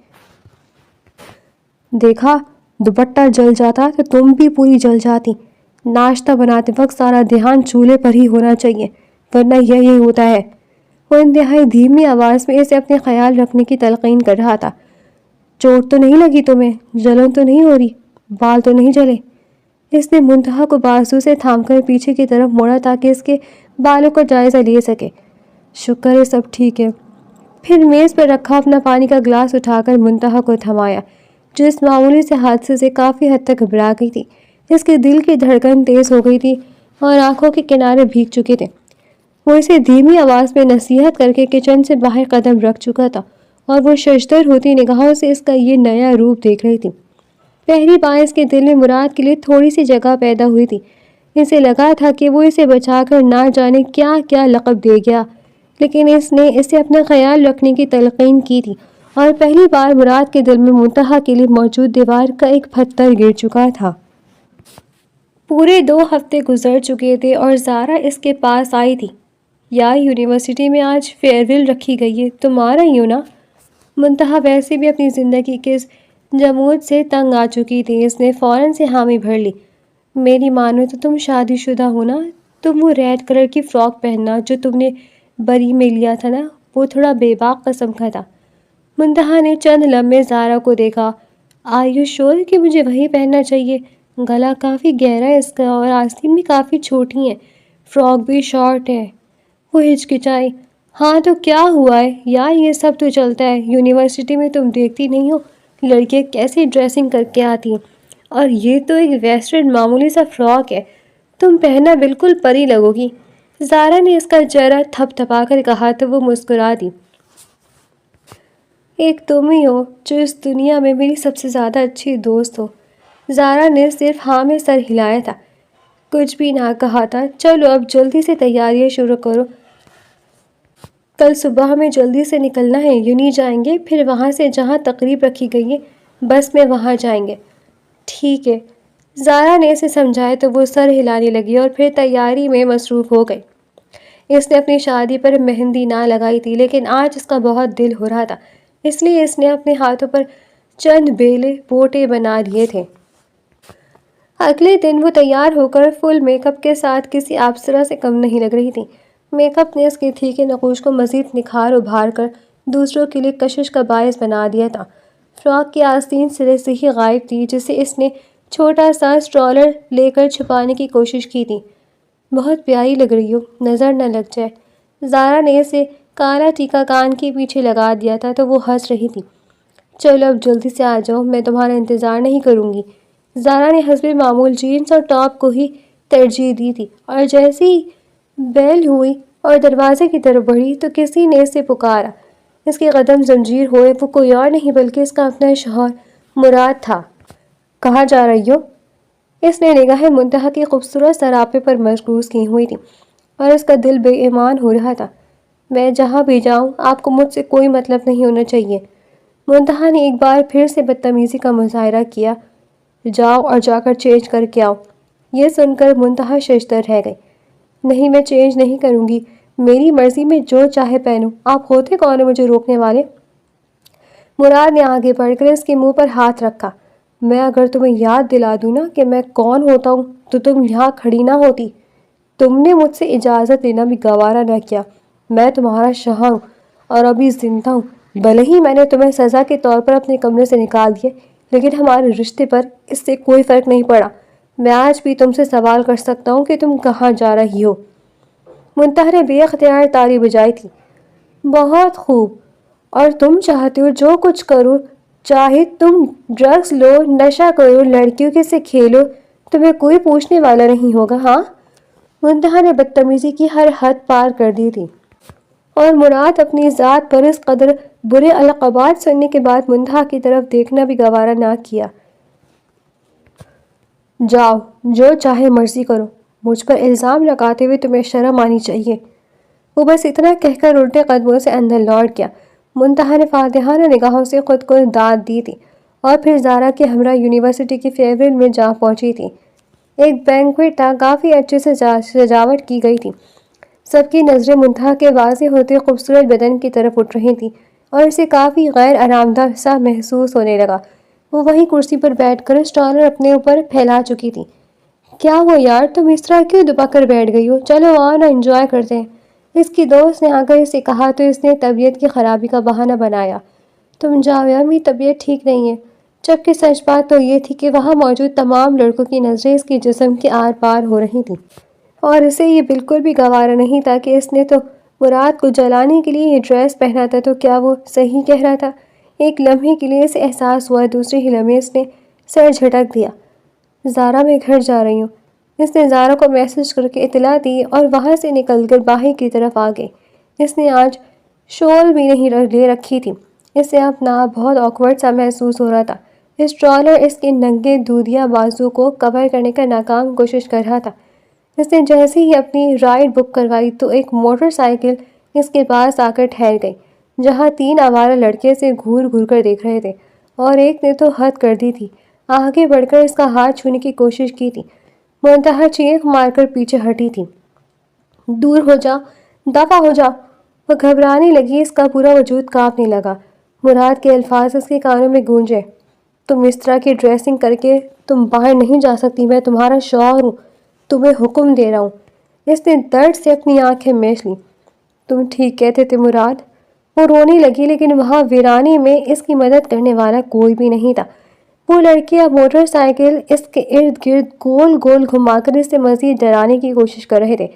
دیکھا، دوپٹہ جل جاتا تو تم بھی پوری جل جاتی۔ ناشتہ بناتے وقت سارا دھیان چولہے پر ہی ہونا چاہیے، ورنہ یہی ہوتا ہے۔ وہ انتہائی دھیمی آواز میں اسے اپنے خیال رکھنے کی تلقین کر رہا تھا۔ چوٹ تو نہیں لگی تمہیں؟ جلن تو نہیں ہو رہی؟ بال تو نہیں جلے؟ اس نے منتہا کو بازو سے تھام کر پیچھے کی طرف موڑا تاکہ اس کے بالوں کا جائزہ لے سکے۔ شکر ہے سب ٹھیک ہے۔ پھر میز پر رکھا اپنا پانی کا گلاس اٹھا کر منتہا کو تھمایا، جو اس معمولی سے حادثے سے کافی حد تک گھبرا گئی تھی۔ اس کے دل کی دھڑکن تیز ہو گئی تھی اور آنکھوں کے کنارے بھیگ چکے تھے۔ وہ اسے دھیمی آواز میں نصیحت کر کے کچن سے باہر قدم رکھ چکا تھا اور وہ ششدر ہوتی نگاہوں سے اس کا یہ نیا روپ دیکھ رہی تھی۔ پہلی بار اس کے دل میں مراد کے لیے تھوڑی سی جگہ پیدا ہوئی تھی۔ اسے لگا تھا کہ وہ اسے بچا کر نہ جانے کیا کیا لقب دے گیا، لیکن اس نے اسے اپنا خیال رکھنے کی تلقین کی تھی، اور پہلی بار مراد کے دل میں منتہا کے لیے موجود دیوار کا ایک پتھر گر چکا تھا۔ پورے 2 ہفتے گزر چکے تھے اور زارا اس کے پاس آئی تھی۔ یا یونیورسٹی میں آج فیئر ویل رکھی گئی ہے، تم آ رہی ہو نا؟ منتہا ویسے بھی اپنی زندگی کے اس جمود سے تنگ آ چکی تھی۔ اس نے فوراً سے حامی بھر لی۔ میری مانو تو تم شادی شدہ ہو نا؟ تم وہ ریڈ کلر کی فراک پہننا جو تم نے بری میں لیا تھا نا، وہ تھوڑا بے باک قسم کا تھا۔ منتہا نے چند لمحے زارا کو دیکھا۔ آر یو شور کہ مجھے وہی پہننا چاہیے؟ گلا کافی گہرا ہے اس کا اور آستین بھی کافی چھوٹی ہیں، فراک بھی شارٹ ہے۔ وہ ہچکچائی۔ ہاں تو کیا ہوا ہے یار، یہ سب تو چلتا ہے، یونیورسٹی میں تم دیکھتی نہیں ہو لڑکیاں کیسی ڈریسنگ کر کے آتی ہیں، اور یہ تو ایک ویسٹرن معمولی سا فراک ہے، تم پہنا بالکل پری لگو گی۔ زارا نے اس کا چہرہ تھپ تھپا کر کہا تو وہ مسکرا دی۔ ایک تم ہی ہو جو اس دنیا میں میری سب سے زیادہ اچھی دوست ہو۔ زارا نے صرف ہاں میں سر ہلایا تھا، کچھ بھی نہ کہا تھا۔ چلو اب جلدی سے تیاریاں شروع کرو، کل صبح ہمیں جلدی سے نکلنا ہے، یونی جائیں گے، پھر وہاں سے جہاں تقریب رکھی گئی ہے بس میں وہاں جائیں گے۔ ٹھیک ہے، زارا نے اسے سمجھایا تو وہ سر ہلانے لگی اور پھر تیاری میں مصروف ہو گئی۔ اس نے اپنی شادی پر مہندی نہ لگائی تھی، لیکن آج اس کا بہت دل ہو رہا تھا، اس لیے اس نے اپنے ہاتھوں پر چند بیلے بوٹے بنا لیے تھے۔ اگلے دن وہ تیار ہو کر فل میک اپ کے ساتھ کسی اپسرا سے کم نہیں لگ رہی تھی۔ میک اپ نے اس کے تھیکے نقوش کو مزید نکھار ابھار کر دوسروں کے لیے کشش کا باعث بنا دیا تھا۔ فراک کی آستین سرے سے ہی غائب تھی، جسے اس نے چھوٹا سا اسٹرالر لے کر چھپانے کی کوشش کی تھی۔ بہت پیاری لگ رہی ہو، نظر نہ لگ جائے۔ زارا نے اسے کالا ٹیکا کان کے پیچھے لگا دیا تھا تو وہ ہنس رہی تھی۔ چلو اب جلدی سے آ جاؤ، میں تمہارا انتظار نہیں کروں گی۔ زارا نے حسب معمول جینس اور ٹاپ کو ہی ترجیح دی تھی، اور جیسے ہی بیل ہوئی اور دروازے کی طرف بڑھی تو کسی نے اسے پکارا۔ اس کے قدم زنجیر ہوئے، وہ کوئی اور نہیں بلکہ اس کا اپنا شوہر مراد تھا۔ کہاں جا رہی ہو؟ اس نے نگاہیں منتہا کی خوبصورت سراپے پر مرکوز کی ہوئی تھی اور اس کا دل بے ایمان ہو رہا تھا۔ میں جہاں بھی جاؤں آپ کو مجھ سے کوئی مطلب نہیں ہونا چاہیے۔ منتہا نے ایک بار پھر سے بدتمیزی کا مظاہرہ کیا۔ جاؤ اور جا کر چینج کر کے آؤ۔ یہ سن کر منتہا ششدر رہ گئی۔ نہیں، میں چینج نہیں کروں گی، میری مرضی، میں جو چاہے پہنوں، آپ ہوتے کون ہیں مجھے روکنے والے؟ مراد نے آگے بڑھ کر اس کے منہ پر ہاتھ رکھا۔ میں اگر تمہیں یاد دلا دوں نا کہ میں کون ہوتا ہوں تو تم یہاں کھڑی نہ ہوتی۔ تم نے مجھ سے اجازت لینا بھی گوارا نہ کیا۔ میں تمہارا شوہر ہوں اور ابھی زندہ ہوں، بھلے ہی میں نے تمہیں سزا کے طور پر اپنے کمرے سے نکال دیا، لیکن ہمارے رشتے پر اس سے کوئی فرق نہیں پڑا۔ میں آج بھی تم سے سوال کر سکتا ہوں کہ تم کہاں جا رہی ہو؟ منتہا نے بے اختیار تالی بجائی تھی۔ بہت خوب، اور تم چاہتے ہو جو کچھ کرو، چاہے تم ڈرگز لو، نشہ کرو، لڑکیوں کے سے کھیلو، تمہیں کوئی پوچھنے والا نہیں ہوگا، ہاں؟ منتہا نے بدتمیزی کی ہر حد پار کر دی تھی، اور مراد اپنی ذات پر اس قدر برے القابات سننے کے بعد منتہا کی طرف دیکھنا بھی گوارا نہ کیا۔ جاؤ، جو چاہے مرضی کرو، مجھ پر الزام لگاتے ہوئے تمہیں شرم آنی چاہیے۔ وہ بس اتنا کہہ کر الٹے قدموں سے اندر لوٹ گیا۔ منتہا نے فاتحانہ نگاہوں سے خود کو داد دی تھی اور پھر زارا کے ہمراہ یونیورسٹی کی فیئرویل میں جا پہنچی تھی۔ ایک بینکویٹ تھا، کافی اچھے سے سجاوٹ کی گئی تھی۔ سب کی نظریں منتہا کے واضح ہوتے خوبصورت بدن کی طرف اٹھ رہی تھیں اور اسے کافی غیر آرام دہ سا محسوس ہونے لگا۔ وہ وہیں کرسی پر بیٹھ کر اسٹالر اپنے اوپر پھیلا چکی تھی۔ کیا ہوا یار، تم اس طرح کیوں دبا کر بیٹھ گئی ہو؟ چلو آؤ نا، انجوائے کرتے ہیں۔ اس کی دوست نے آ کر اسے کہا تو اس نے طبیعت کی خرابی کا بہانہ بنایا۔ تم جاؤ یار، میری طبیعت ٹھیک نہیں ہے۔ جبکہ سچ بات تو یہ تھی کہ وہاں موجود تمام لڑکوں کی نظریں اس کے جسم کے آر پار ہو رہی تھیں، اور اسے یہ بالکل بھی گوارا نہیں تھا کہ اس نے تو مراد کو جلانے کے لیے یہ ڈریس پہنا تھا۔ تو کیا وہ صحیح کہہ رہا تھا؟ ایک لمحے کے لیے اسے احساس ہوا، دوسرے ہی لمحے اس نے سر جھٹک دیا۔ زارا، میں گھر جا رہی ہوں۔ اس نے زارا کو میسج کر کے اطلاع دی اور وہاں سے نکل کر باہر کی طرف آ گئی۔ اس نے آج شال بھی نہیں لے رکھی تھی، اسے اپنا آپ بہت آکورڈ سا محسوس ہو رہا تھا۔ اسٹرالر اس کے ننگے دودھیا بازو کو کور کرنے کا ناکام کوشش کر رہا تھا۔ اس نے جیسے ہی اپنی رائڈ بک کروائی تو ایک موٹر سائیکل اس کے پاس آ کر ٹھہر گئی، جہاں 3 آوارہ لڑکے اسے گھور گھور کر دیکھ رہے تھے، اور ایک نے تو حد کر دی تھی، آگے بڑھ کر اس کا ہاتھ چھونے کی کوشش کی تھی۔ منتہا چیخ مار کر پیچھے ہٹی تھی۔ دور ہو جا، دفع ہو جا۔ وہ گھبرانے لگی، اس کا پورا وجود کانپنے لگا۔ مراد کے الفاظ اس کے کانوں میں گونجے۔ تم اس طرح کی ڈریسنگ کر کے تم باہر نہیں جا سکتی، میں تمہارا شوہر ہوں، تمہیں حکم دے رہا ہوں۔ اس نے درد سے اپنی آنکھیں میچ لیں۔ تم ٹھیک کہتے تھے مراد۔ وہ رونے لگی، لیکن وہاں ویرانے میں اس کی مدد کرنے والا کوئی بھی نہیں تھا۔ وہ لڑکے اب موٹر سائیکل اس کے ارد گرد گول گول گھما کر اسے مزید ڈرانے کی کوشش کر رہے تھے۔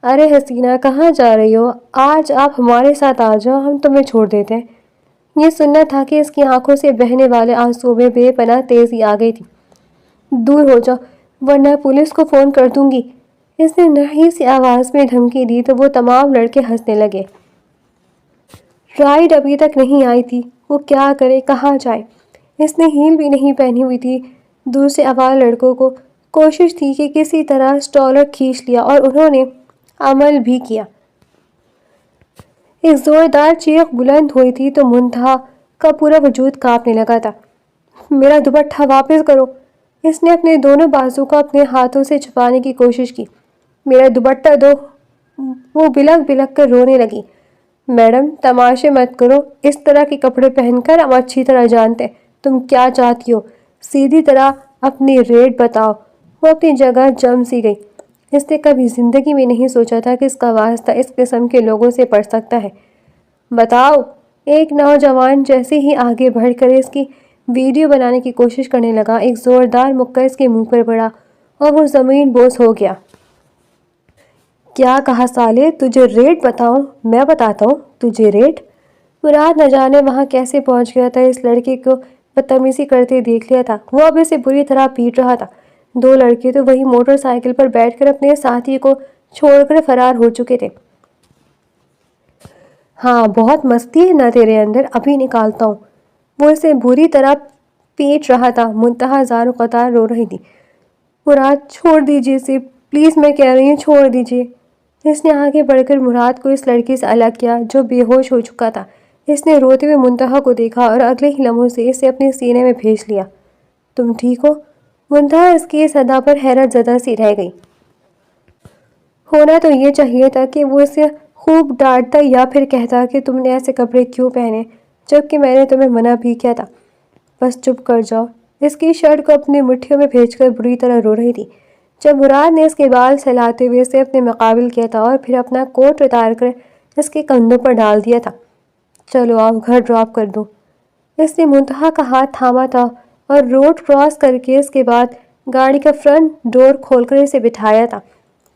ارے حسینہ کہاں جا رہی ہو؟ آج آپ ہمارے ساتھ آ جاؤ، ہم تمہیں چھوڑ دیتے ہیں۔ یہ سننا تھا کہ اس کی آنکھوں سے بہنے والے آنسو میں بے پناہ تیزی آ گئی تھی۔ دور ہو جاؤ ورنہ پولیس کو فون کر دوں گی، اس نے نرمی سی آواز میں دھمکی دی تو وہ تمام لڑکے ہنسنے لگے۔ رائڈ ابھی تک نہیں آئی تھی، وہ کیا کرے، کہاں جائے؟ اس نے ہیل بھی نہیں پہنی ہوئی تھی۔ دوسرے آوارہ لڑکوں کو کوشش تھی کہ کسی طرح سٹرولر کھینچ لیا اور انہوں نے عمل بھی کیا۔ ایک زوردار چیخ بلند ہوئی تھی تو منتہا کا پورا وجود کانپنے لگا تھا۔ میرا دوپٹہ واپس کرو! اس نے اپنے دونوں بازو کو اپنے ہاتھوں سے چھپانے کی کوشش کی۔ میرا دوپٹہ دو! وہ بلک بلک کر رونے لگی۔ میڈم تماشے مت کرو، اس طرح کے کپڑے پہن کر ہم اچھی طرح جانتے ہیں تم کیا چاہتی ہو، سیدھی طرح اپنی ریٹ بتاؤ۔ وہ اپنی جگہ جم سی گئی۔ اس نے کبھی زندگی میں نہیں سوچا تھا کہ اس کا واسطہ اس قسم کے لوگوں سے پڑ سکتا ہے۔ بتاؤ! ایک نوجوان جیسے ہی آگے بڑھ کر اس کی ویڈیو بنانے کی کوشش کرنے لگا، ایک زوردار مکہ اس کے منہ پر پڑا اور وہ زمین بوس ہو گیا۔ کیا کہا سالے؟ تجھے ریٹ بتاؤں؟ میں بتاتا ہوں تجھے ریٹ؟ مراد نہ جانے وہاں کیسے پہنچ گیا تھا۔ اس لڑکے کو بدتمیزی کرتے دیکھ لیا تھا، وہ اب اسے بری طرح پیٹ رہا تھا۔ دو لڑکے تو وہی موٹر سائیکل پر بیٹھ کر اپنے ساتھی کو چھوڑ کر فرار ہو چکے تھے۔ ہاں بہت مستی ہے نا تیرے اندر، ابھی نکالتا ہوں۔ وہ اسے بری طرح پیٹ رہا تھا۔ منتہا زاروں قطار رو رہی تھی۔ مراد چھوڑ دیجیے اسے، پلیز میں کہہ رہی ہوں چھوڑ دیجیے۔ اس نے آگے بڑھ کر مراد کو اس لڑکے سے الگ کیا جو بے ہوش ہو چکا تھا۔ اس نے روتے ہوئے منتہا کو دیکھا اور اگلے ہی لمحوں سے اسے اپنے سینے میں بھیج لیا۔ تم ٹھیک ہو؟ منتہا اس کی اس ادا پر حیرت زدہ سی رہ گئی۔ ہونا تو یہ چاہیے تھا کہ وہ اسے خوب ڈانٹتا یا پھر کہتا کہ تم نے ایسے کپڑے کیوں پہنے جبکہ میں نے تمہیں منع بھی کیا تھا۔ بس چپ کر جاؤ۔ اس کی شرٹ کو اپنی مٹھیوں میں بھیج کر بری طرح رو رہی تھی جب مراد نے اس کے بال سہلاتے ہوئے اسے اپنے مقابل کیا تھا اور پھر اپنا کوٹ اتار کر اس کے کندھوں پر ڈال دیا تھا۔ چلو آؤ گھر ڈراپ کر دوں۔ اس نے منتہا کا ہاتھ تھاما تھا اور روڈ کراس کر کے اس کے بعد گاڑی کا فرنٹ ڈور کھول کر اسے بٹھایا تھا،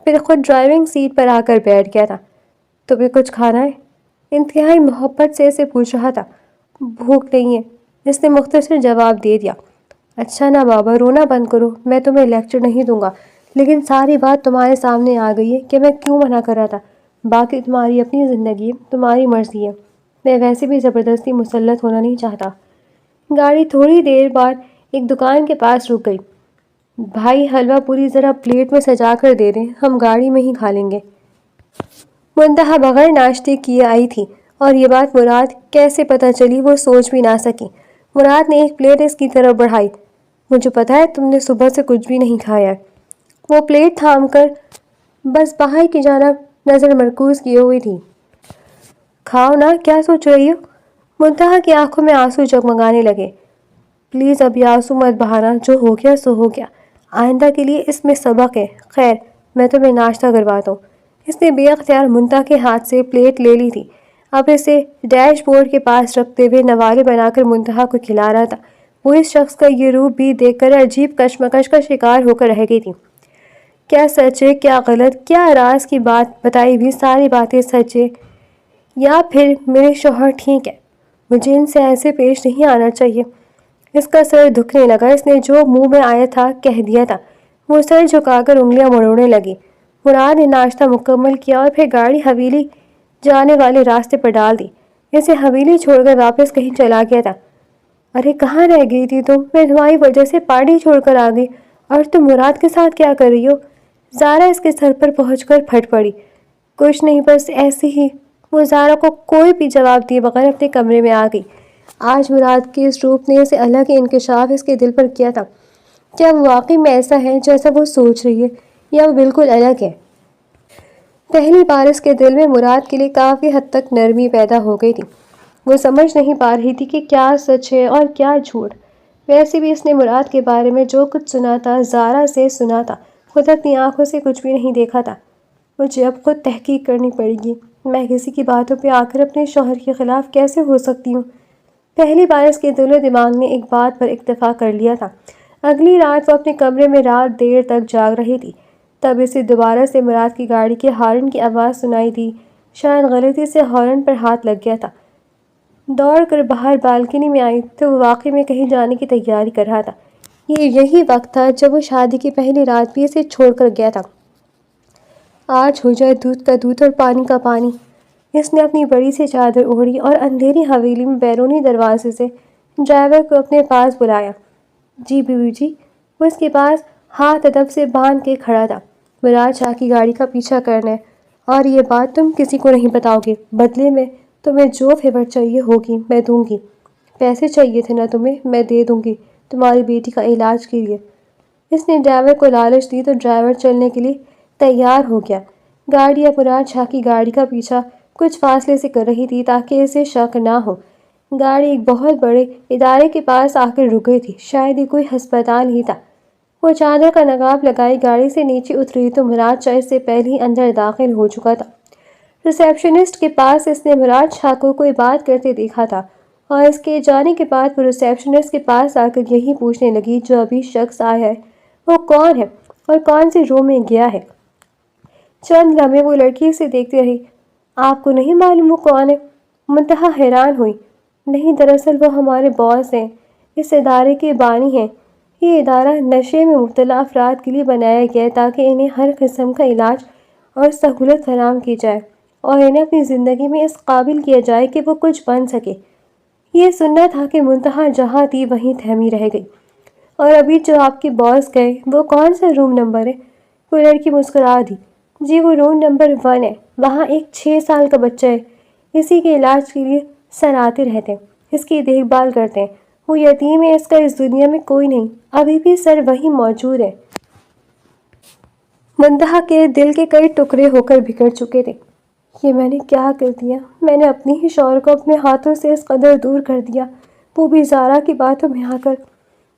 پھر خود ڈرائیونگ سیٹ پر آ کر بیٹھ گیا تھا۔ تمہیں کچھ کھانا ہے؟ انتہائی محبت سے اسے پوچھ رہا تھا۔ بھوک نہیں ہے، اس نے مختصر جواب دے دیا۔ اچھا نا بابا، رونا بند کرو، میں تمہیں لیکچر نہیں دوں گا، لیکن ساری بات تمہارے سامنے آ گئی ہے کہ میں کیوں منع کر رہا تھا۔ باقی تمہاری اپنی زندگی ہے، تمہاری مرضی ہے، میں ویسے بھی زبردستی مسلط ہونا نہیں چاہتا۔ گاڑی تھوڑی دیر بعد ایک دکان کے پاس رک گئی۔ بھائی حلوہ پوری ذرا پلیٹ میں سجا کر دے دیں، ہم گاڑی میں ہی کھا لیں گے۔ منتہا بغیر ناشتے کیے آئی تھی اور یہ بات مراد کیسے پتہ چلی وہ سوچ بھی نہ سکی۔ مراد نے ایک پلیٹ اس کی طرف بڑھائی۔ مجھے پتا ہے تم نے صبح سے کچھ بھی نہیں کھایا ہے۔ وہ پلیٹ تھام کر بس باہر کی جانب نظر مرکوز کیے ہوئی تھی۔ کھاؤ نا، کیا سوچ رہی ہو؟ منتہا کی آنکھوں میں آنسو جگمگانے لگے۔ پلیز اب یہ آنسو مت بہانا، جو ہو گیا سو ہو گیا، آئندہ کے لیے اس میں سبق ہے۔ خیر میں تمہیں ناشتہ کرواتا ہوں۔ اس نے بے اختیار منتہا کے ہاتھ سے پلیٹ لے لی تھی، اب اسے ڈیش بورڈ کے پاس رکھتے ہوئے نوالے بنا کر منتہا کو کھلا رہا تھا۔ وہ اس شخص کا یہ روپ بھی دیکھ کر عجیب کشمکش کا شکار ہو کر رہ گئی تھی۔ کیا سچ ہے، کیا غلط، کیا راز کی بات بتائی ہوئی ساری باتیں سچ ہے یا پھر میرے شوہر ٹھیک ہے؟ مجھے ان سے ایسے پیش نہیں آنا چاہیے۔ اس کا سر دکھنے لگا۔ اس نے جو منہ میں آیا تھا کہہ دیا تھا۔ وہ سر جھکا کر انگلیاں مڑوڑنے لگی۔ مراد نے ناشتہ مکمل کیا اور پھر گاڑی حویلی جانے والے راستے پر ڈال دی۔ اسے حویلی چھوڑ کر واپس کہیں چلا گیا تھا۔ ارے کہاں رہ گئی تھی تم؟ میں تمہاری وجہ سے پارٹی چھوڑ کر آ گئی اور تم مراد کے ساتھ کیا کر رہی ہو؟ زارا اس کے سر پر پہنچ کر پھٹ پڑی۔ کچھ نہیں، بس ایسے ہی۔ وہ زارا کو کوئی بھی جواب دیے بغیر اپنے کمرے میں آ گئی۔ آج مراد کے اس روپ نے اسے الگ ہی انکشاف اس کے دل پر کیا تھا۔ کیا وہ واقعی میں ایسا ہے جیسا وہ سوچ رہی ہے یا وہ بالکل الگ ہے؟ پہلی بار اس کے دل میں مراد کے لیے کافی حد تک نرمی پیدا ہو گئی تھی۔ وہ سمجھ نہیں پا رہی تھی کہ کیا سچ ہے اور کیا جھوٹ۔ ویسے بھی اس نے مراد کے بارے میں جو کچھ سنا تھا زارا سے سنا تھا، خود اپنی آنکھوں سے کچھ بھی نہیں دیکھا تھا۔ مجھے اب خود تحقیق کرنی پڑے گی۔ میں کسی کی باتوں پہ آ کر اپنے شوہر کے خلاف کیسے ہو سکتی ہوں؟ پہلی بار اس کے دل و دماغ نے ایک بات پر اکتفا کر لیا تھا۔ اگلی رات وہ اپنے کمرے میں رات دیر تک جاگ رہی تھی تب اسے دوبارہ سے مراد کی گاڑی کے ہارن کی آواز سنائی دی۔ شاید غلطی سے ہارن پر ہاتھ لگ گیا تھا۔ دوڑ کر باہر بالکنی میں آئی تو وہ واقعی میں کہیں جانے کی تیاری کر رہا تھا۔ یہ یہی وقت تھا جب وہ شادی کی پہلی رات بھی اسے چھوڑ کر گیا تھا۔ آج ہو جائے دودھ کا دودھ اور پانی کا پانی۔ اس نے اپنی بڑی سی چادر اوڑھی اور اندھیری حویلی میں بیرونی دروازے سے ڈرائیور کو اپنے پاس بلایا۔ جی بیوی جی۔ وہ اس کے پاس ہاتھ ادب سے باندھ کے کھڑا تھا۔ مراد شاہ کی گاڑی کا پیچھا کرنا ہے اور یہ بات تم کسی کو نہیں بتاؤ گے۔ بدلے میں تمہیں جو فیور چاہیے ہوگی میں دوں گی۔ پیسے چاہیے تھے نا تمہیں، میں دے دوں گی تمہاری بیٹی کا علاج کے لیے۔ اس نے ڈرائیور کو لالچ دی تو ڈرائیور چلنے کے لیے تیار ہو گیا۔ گاڑی اب مراد شاہ کی گاڑی کا پیچھا کچھ فاصلے سے کر رہی تھی تاکہ اسے شک نہ ہو۔ گاڑی ایک بہت بڑے ادارے کے پاس آ کر رک گئی تھی، شاید یہ کوئی ہسپتال ہی تھا۔ وہ چادر کا نقاب لگائی گاڑی سے نیچے اتری تو مراد شاہ اس سے پہلے ہی اندر داخل ہو چکا تھا۔ ریسیپشنسٹ کے پاس اس نے مراد شاہ کو کوئی بات کرتے دیکھا تھا اور اس کے جانے کے بعد وہ ریسیپشنسٹ کے پاس آ کر یہی پوچھنے لگی جو ابھی شخص آیا ہے وہ کون ہے اور کون سے روم میں گیا ہے۔ چند لمحے وہ لڑکی سے دیکھتی رہی۔ آپ کو نہیں معلوم وہ کون ہے؟ منتہا حیران ہوئی۔ نہیں، دراصل وہ ہمارے باس ہیں، اس ادارے کے بانی ہیں۔ یہ ادارہ نشے میں مبتلا افراد کے لیے بنایا گیا ہے تاکہ انہیں ہر قسم کا علاج اور سہولت فراہم کی جائے اور انہیں اپنی زندگی میں اس قابل کیا جائے کہ وہ کچھ بن سکے۔ یہ سننا تھا کہ منتہا جہاں تھی وہیں تھمی رہ گئی۔ اور ابھی جو آپ کے باس گئے وہ کون سا روم نمبر ہے؟ وہ لڑکی مسکرا دی۔ جی وہ روم نمبر 1 ہے، وہاں ایک 6 سال کا بچہ ہے، اسی کے علاج کے لیے سر آتے رہتے ہیں، اس کی دیکھ بھال کرتے ہیں۔ وہ یتیم ہے، اس کا اس دنیا میں کوئی نہیں، ابھی بھی سر وہیں موجود ہے۔ منتہا کے دل کے کئی ٹکڑے ہو کر بکھر چکے تھے۔ یہ میں نے کیا کر دیا؟ میں نے اپنی ہی شوہر کو اپنے ہاتھوں سے اس قدر دور کر دیا، وہ بھی زارا کی باتوں میں آ کر۔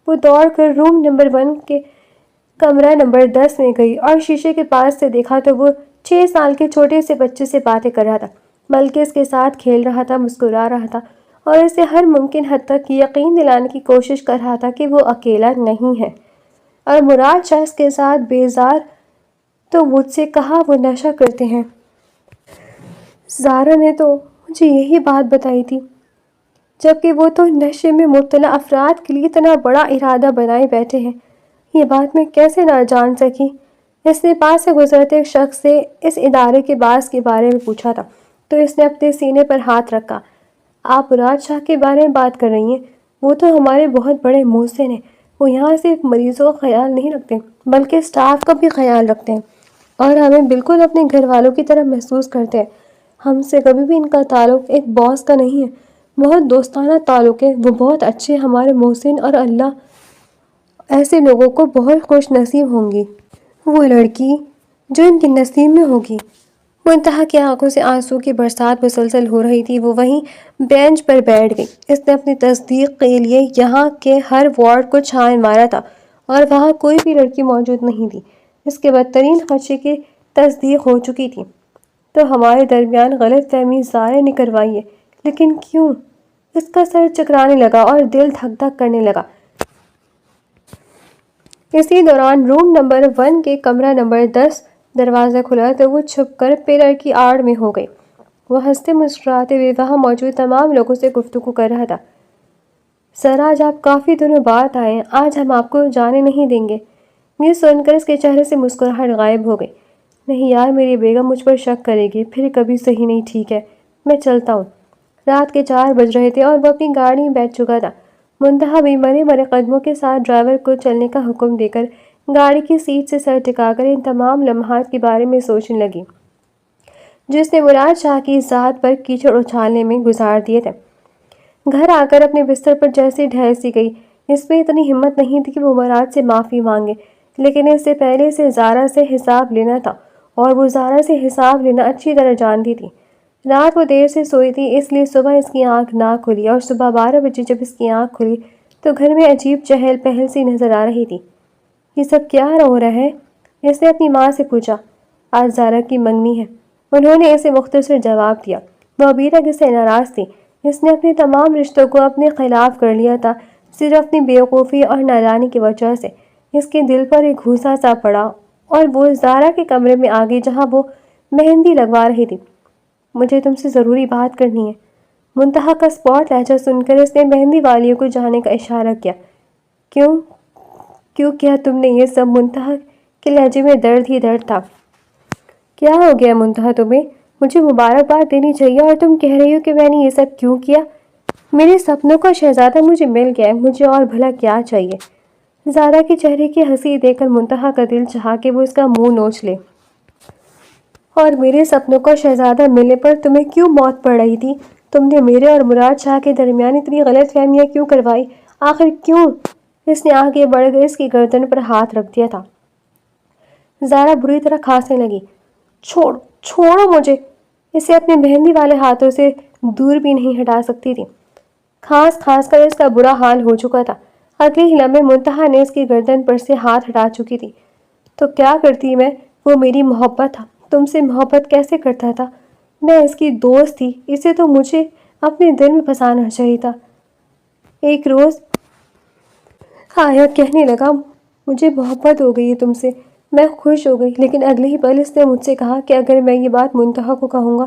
وہ دوڑ کر روم نمبر 1 کے کمرہ نمبر 10 میں گئی اور شیشے کے پاس سے دیکھا تو وہ 6 سال کے چھوٹے سے بچے سے باتیں کر رہا تھا، بلکہ اس کے ساتھ کھیل رہا تھا، مسکرا رہا تھا اور اسے ہر ممکن حد تک یقین دلانے کی کوشش کر رہا تھا کہ وہ اکیلا نہیں ہے۔ اور مراد شاہ اس کے ساتھ بیزار تو مجھ سے کہا وہ نشہ کرتے ہیں۔ زارا نے تو مجھے یہی بات بتائی تھی، جبکہ وہ تو نشے میں مبتلا افراد کے لیے اتنا بڑا ارادہ بنائے بیٹھے ہیں۔ یہ بات میں کیسے نہ جان سکی؟ اس نے پاس سے گزرتے ایک شخص سے اس ادارے کے باس کے بارے میں پوچھا تھا تو اس نے اپنے سینے پر ہاتھ رکھا۔ آپ مراد شاہ کے بارے میں بات کر رہی ہیں؟ وہ تو ہمارے بہت بڑے محسن ہیں، وہ یہاں صرف مریضوں کا خیال نہیں رکھتے بلکہ سٹاف کا بھی خیال رکھتے ہیں اور ہمیں بالکل اپنے گھر والوں کی طرح محسوس کرتے ہیں۔ ہم سے کبھی بھی ان کا تعلق ایک باس کا نہیں ہے، بہت دوستانہ تعلق ہے۔ وہ بہت اچھے ہمارے محسن اور اللہ ایسے لوگوں کو بہت خوش نصیب ہوں گی۔ وہ لڑکی جو ان کے نصیب میں ہوگی۔ منتہا کی آنکھوں سے آنسو کی برسات مسلسل ہو رہی تھی۔ وہ وہیں بینچ پر بیٹھ گئی۔ اس نے اپنی تصدیق کے لیے یہاں کے ہر وارڈ کو چھان مارا تھا اور وہاں کوئی بھی لڑکی موجود نہیں تھی۔ اس کے بدترین خدشے کی تصدیق ہو چکی تھی۔ تو ہمارے درمیان غلط فہمی زارا نے کروائی ہے، لیکن کیوں؟ اس کا سر چکرانے لگا اور دل دھک دھک کرنے لگا۔ اسی دوران روم نمبر 1 کے کمرہ نمبر 10 دروازہ کھلا تو وہ چھپ کر پلر کی آڑ میں ہو گئی۔ وہ ہنستے مسکراتے ہوئے وہاں موجود تمام لوگوں سے گفتگو کر رہا تھا۔ سر آج آپ کافی دنوں بعد آئے ہیں، آج ہم آپ کو جانے نہیں دیں گے۔ یہ سن کر اس کے چہرے سے مسکراہٹ غائب ہو گئی۔ نہیں یار، میری بیگم مجھ پر شک کرے گی، پھر کبھی صحیح نہیں۔ ٹھیک ہے، میں چلتا ہوں۔ رات کے 4 بج رہے تھے اور وہ اپنی گاڑی میں بیٹھ چکا تھا۔ منتہا بھی مرے مرے قدموں کے ساتھ ڈرائیور کو چلنے کا حکم دے کر گاڑی کی سیٹ سے سر ٹکا کر ان تمام لمحات کے بارے میں سوچنے لگی جس نے مراد شاہ کی ذات پر کیچڑ اچھالنے میں گزار دیے تھے۔ گھر آ کر اپنے بستر پر جیسے ڈھل سی گئی۔ اس میں اتنی ہمت نہیں تھی کہ وہ مراد سے معافی مانگے، لیکن اس سے پہلے سے زارا سے حساب لینا تھا اور وہ زارا سے حساب لینا اچھی طرح جانتی تھی۔ رات وہ دیر سے سوئی تھی، اس لیے صبح اس کی آنکھ نہ کھلی اور صبح 12 بجے جب اس کی آنکھ کھلی تو گھر میں عجیب چہل پہل سی نظر آ رہی تھی۔ یہ سب کیا ہو رہا ہے؟ اس نے اپنی ماں سے پوچھا۔ آج زارا کی منگنی ہے، انہوں نے اسے مختصر جواب دیا۔ وہ ابھی تک اس سے ناراض تھی۔ اس نے اپنے تمام رشتوں کو اپنے خلاف کر لیا تھا، صرف اپنی بیوقوفی اور نادانی کی وجہ سے۔ اس کے دل پر ایک گھوسا سا پڑا اور وہ زارا کے کمرے میں آ گئی جہاں وہ مہندی لگوا رہی تھی۔ مجھے تم سے ضروری بات کرنی ہے۔ منتہا کا اسپاٹ لہجہ سن کر اس نے مہندی والیوں کو جانے کا اشارہ کیا۔ کیوں کیوں کیا تم نے یہ سب؟ منتہا کے لہجے میں درد ہی درد تھا۔ کیا ہو گیا منتہا تمہیں؟ مجھے مبارکباد دینی چاہیے اور تم کہہ رہی ہو کہ میں نے یہ سب کیوں کیا؟ میرے سپنوں کا شہزادہ مجھے مل گیا ہے، مجھے اور بھلا کیا چاہیے؟ زارا کے چہرے کی ہنسی دیکھ کر منتہا کا دل چاہا کہ وہ اس کا منہ نوچ لے۔ اور میرے سپنوں کا شہزادہ ملنے پر تمہیں کیوں موت پڑ رہی تھی؟ تم نے میرے اور مراد شاہ کے درمیان اتنی غلط فہمیاں کیوں کروائی؟ آخر کیوں؟ اس نے آگے بڑھ کر اس کی گردن پر ہاتھ رکھ دیا تھا۔ زارا بری طرح کھانسنے لگی۔ چھوڑو مجھے۔ اسے اپنے مہندی والے ہاتھوں سے دور بھی نہیں ہٹا سکتی تھی۔ کھانس کر اس کا برا حال ہو چکا تھا۔ اگلے ہی لمحے منتہا نے اس کی گردن پر سے ہاتھ ہٹا چکی تھی۔ تو کیا کرتی میں؟ وہ میری محبت تھا۔ تم سے محبت کیسے کرتا تھا؟ میں اس کی دوست تھی، اسے تو مجھے اپنے دل میں پھنسانا چاہیے تھا۔ ایک روز آیا کہنے لگا مجھے محبت ہو گئی ہے تم سے۔ میں خوش ہو گئی، لیکن اگلے ہی پل اس نے مجھ سے کہا کہ اگر میں یہ بات منتہا کو کہوں گا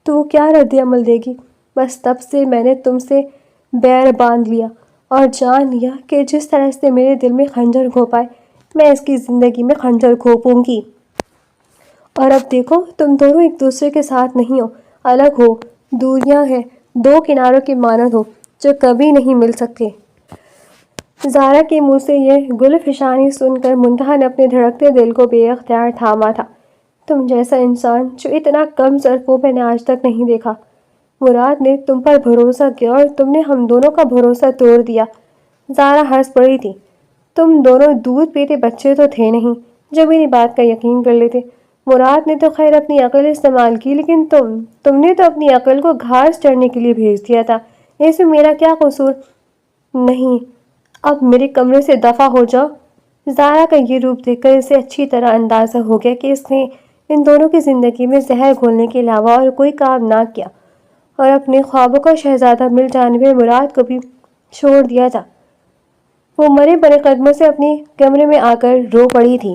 تو وہ کیا رد عمل دے گی۔ بس تب سے میں نے تم سے بیر باندھ لیا اور جان لیا کہ جس طرح اس نے میرے دل میں خنجر گھونپا ہے، میں اس کی زندگی میں خنجر گھونپوں گی۔ اور اب دیکھو تم دونوں ایک دوسرے کے ساتھ نہیں ہو، الگ ہو، دوریاں ہیں، دو کناروں کے مانند ہو جو کبھی نہیں مل سکتے۔ زارا کے منہ سے یہ گل فشانی سن کر منتہا نے اپنے دھڑکتے دل کو بے اختیار تھاما تھا۔ تم جیسا انسان جو اتنا کم ظرف ہو میں نے آج تک نہیں دیکھا۔ مراد نے تم پر بھروسہ کیا اور تم نے ہم دونوں کا بھروسہ توڑ دیا۔ زارا ہنس پڑی تھی۔ تم دونوں دودھ پیتے بچے تو تھے نہیں جو میری بات کا یقین کر لیتے۔ مراد نے تو خیر اپنی عقل استعمال کی، لیکن تم نے تو اپنی عقل کو گھاس چڑھنے کے لیے بھیج دیا تھا۔ اس میں میرا کیا قصور؟ نہیں، اب میرے کمرے سے دفع ہو جاؤ۔ زارا کا یہ روپ دیکھ کر اسے اچھی طرح اندازہ ہو گیا کہ اس نے ان دونوں کی زندگی میں زہر گھولنے کے علاوہ اور کوئی کام نہ کیا اور اپنے خوابوں کا شہزادہ مل جانے میں مراد کو بھی چھوڑ دیا تھا۔ وہ مرے برے قدموں سے اپنے کمرے میں آ کر رو پڑی تھی۔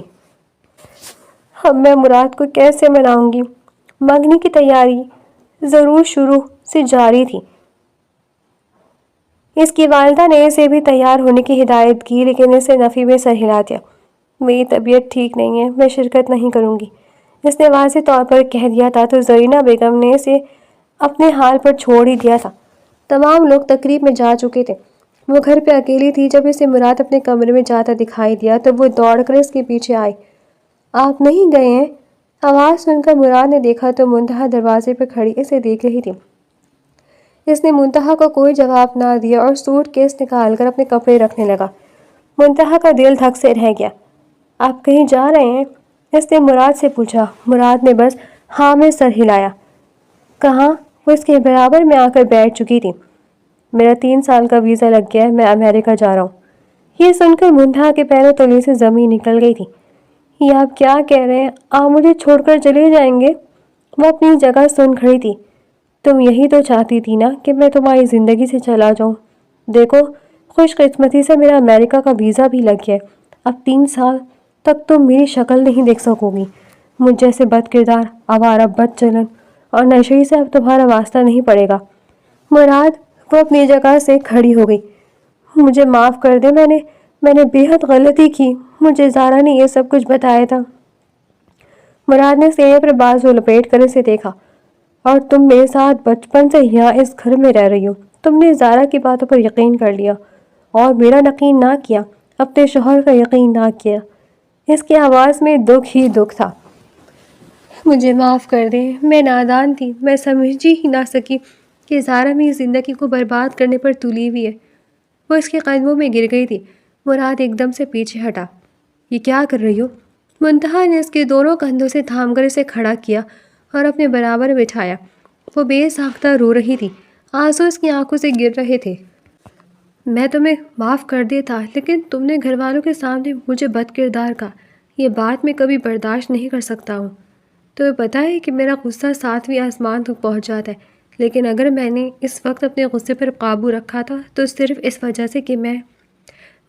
اب میں مراد کو کیسے مناؤں گی؟ منگنی کی تیاری ضرور شروع سے جاری تھی۔ اس کی والدہ نے اسے بھی تیار ہونے کی ہدایت کی، لیکن اسے نفی میں سر ہلا دیا۔ میری طبیعت ٹھیک نہیں ہے، میں شرکت نہیں کروں گی، اس نے واضح طور پر کہہ دیا تھا تو زرینہ بیگم نے اسے اپنے حال پر چھوڑ ہی دیا تھا۔ تمام لوگ تقریب میں جا چکے تھے۔ وہ گھر پہ اکیلی تھی۔ جب اسے مراد اپنے کمرے میں جاتا دکھائی دیا تو وہ دوڑ کر اس کے پیچھے آئی۔ آپ نہیں گئے ہیں؟ آواز سن کر مراد نے دیکھا تو منتہا دروازے پہ کھڑی اسے دیکھ رہی تھی۔ اس نے منتہا کو کوئی جواب نہ دیا اور سوٹ کیس نکال کر اپنے کپڑے رکھنے لگا۔ منتہا کا دل دھک سے رہ گیا۔ آپ کہیں جا رہے ہیں؟ اس نے مراد سے پوچھا۔ مراد نے بس ہاں میں سر ہلایا۔ کہاں؟ وہ اس کے برابر میں آ کر بیٹھ چکی تھی۔ میرا 3 سال کا ویزا لگ گیا ہے، میں امریکہ جا رہا ہوں۔ یہ سن کر منتہا کے پیروں تلے سے زمین نکل گئی تھی۔ یہ آپ کیا کہہ رہے ہیں؟ آپ مجھے چھوڑ کر چلے جائیں گے؟ وہ اپنی جگہ سن کھڑی تھی۔ تم یہی تو چاہتی تھی نا کہ میں تمہاری زندگی سے چلا جاؤں؟ دیکھو خوش قسمتی سے میرا امریکہ کا ویزا بھی لگ گیا ہے۔ اب 3 سال تک تم میری شکل نہیں دیکھ سکو گی۔ مجھ جیسے بد کردار، آوارہ، بد چلن اور نشئی سے اب تمہارا واسطہ نہیں پڑے گا۔ مراد، وہ اپنی جگہ سے کھڑی ہو گئی۔ مجھے معاف کر دے، میں نے بے حد غلطی کی۔ مجھے زارا نے یہ سب کچھ بتایا تھا۔ مراد نے سینے پر بازو لپیٹ کر اسے دیکھا۔ اور تم میرے ساتھ بچپن سے یہاں اس گھر میں رہ رہی ہو۔ تم نے زارا کی باتوں پر یقین کر لیا اور میرا یقین نہ کیا، اپنے شوہر کا یقین نہ کیا۔ اس کی آواز میں دکھ ہی دکھ تھا۔ مجھے معاف کر دے، میں نادان تھی، میں سمجھ ہی نہ سکی کہ زارا میری زندگی کو برباد کرنے پر تلی ہوئی ہے۔ وہ اس کے قدموں میں گر گئی تھی۔ مراد ایک دم سے پیچھے ہٹا۔ یہ کیا کر رہی ہو؟ منتہا نے اس کے دونوں کندھوں سے تھام کر اسے کھڑا کیا اور اپنے برابر بٹھایا۔ وہ بے ساختہ رو رہی تھی، آنسو اس کی آنکھوں سے گر رہے تھے۔ میں تمہیں معاف کر دیتا، لیکن تم نے گھر والوں کے سامنے مجھے بد کردار کہا، یہ بات میں کبھی برداشت نہیں کر سکتا ہوں۔ تمہیں پتہ ہے کہ میرا غصہ 7ویں آسمان تک پہنچ جاتا ہے، لیکن اگر میں نے اس وقت اپنے غصے پر قابو رکھا تھا تو صرف اس وجہ سے کہ میں…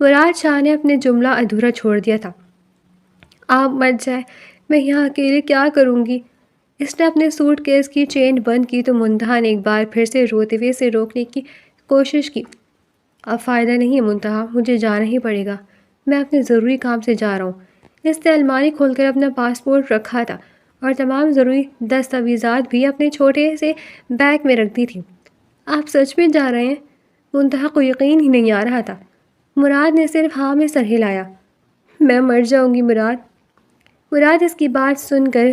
مراد شاہ نے اپنے جملہ ادھورا چھوڑ دیا تھا۔ آپ مت جائیں، میں یہاں اکیلے کیا کروں گی؟ اس نے اپنے سوٹ کیس کی چین بند کی تو منتہا نے ایک بار پھر سے روتے ہوئے اسے روکنے کی کوشش کی۔ اب فائدہ نہیں ہے منتہا، مجھے جانا ہی پڑے گا، میں اپنے ضروری کام سے جا رہا ہوں۔ اس نے الماری کھول کر اپنا پاسپورٹ رکھا تھا اور تمام ضروری دستاویزات بھی اپنے چھوٹے سے بیگ میں رکھ دی تھی۔ آپ سچ میں جا رہے ہیں؟ منتہا کو یقین ہی نہیں آ رہا تھا۔ مراد نے صرف ہاں میں سر ہلایا۔ میں مر جاؤں گی مراد۔ مراد اس کی بات سن کر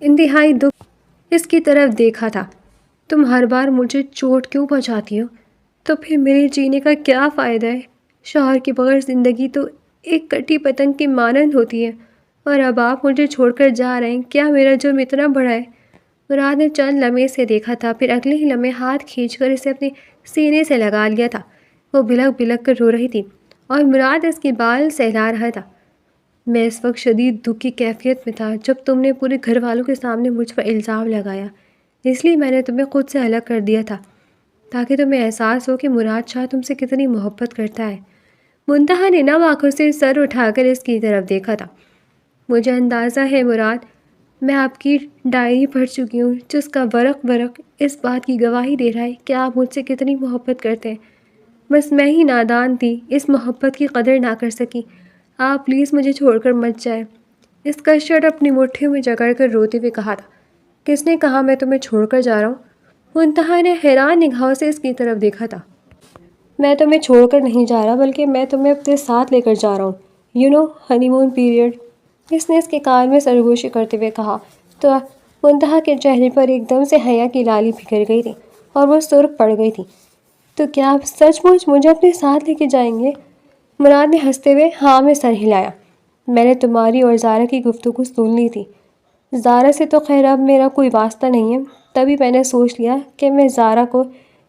انتہائی دکھ اس کی طرف دیکھا تھا۔ تم ہر بار مجھے چوٹ کیوں پہنچاتی ہو؟ تو پھر میرے جینے کا کیا فائدہ ہے؟ شوہر کے بغیر زندگی تو ایک کٹی پتنگ کی مانند ہوتی ہے، اور اب آپ مجھے چھوڑ کر جا رہے ہیں، کیا میرا جرم اتنا بڑا ہے؟ مراد نے چند لمحے سے دیکھا تھا، پھر اگلے ہی لمحے ہاتھ کھینچ کر اسے اپنے سینے سے لگا لیا تھا۔ وہ بلک بلک کر رو رہی تھی اور مراد اس کے بال سہلا رہا تھا۔ میں اس وقت شدید دکھ کی کیفیت میں تھا جب تم نے پورے گھر والوں کے سامنے مجھ پر الزام لگایا، اس لیے میں نے تمہیں خود سے الگ کر دیا تھا تاکہ تمہیں احساس ہو کہ مراد شاہ تم سے کتنی محبت کرتا ہے۔ منتہا نے نم آنکھوں سے سر اٹھا کر اس کی طرف دیکھا تھا۔ مجھے اندازہ ہے مراد، میں آپ کی ڈائری پڑھ چکی ہوں جس کا ورق ورق اس بات کی گواہی دے رہا ہے کہ آپ مجھ سے کتنی محبت کرتے ہیں۔ بس میں ہی نادان تھی، اس محبت کی قدر نہ کر سکی۔ آپ پلیز مجھے چھوڑ کر مت جائیں۔ اس کا شرٹ اپنی مٹھیوں میں جکڑ کر روتے ہوئے کہا تھا۔ کس نے کہا میں تمہیں چھوڑ کر جا رہا ہوں؟ منتہا نے حیران نگاہوں سے اس کی طرف دیکھا تھا۔ میں تمہیں چھوڑ کر نہیں جا رہا، بلکہ میں تمہیں اپنے ساتھ لے کر جا رہا ہوں، ہنی مون پیریڈ۔ اس نے اس کے کان میں سرگوشی کرتے ہوئے کہا تو منتہا کے چہرے پر ایک دم سے حیا کی لالی بکھر گئی تھی اور وہ سرخ پڑ گئی تھی۔ تو کیا آپ سچ مچ مجھے اپنے ساتھ لے کے جائیں گے؟ مراد نے ہنستے ہوئے ہاں میں سر ہلایا۔ میں نے تمہاری اور زارا کی گفتگو سن لی تھی۔ زارا سے تو خیر اب میرا کوئی واسطہ نہیں ہے، تبھی میں نے سوچ لیا کہ میں زارا کو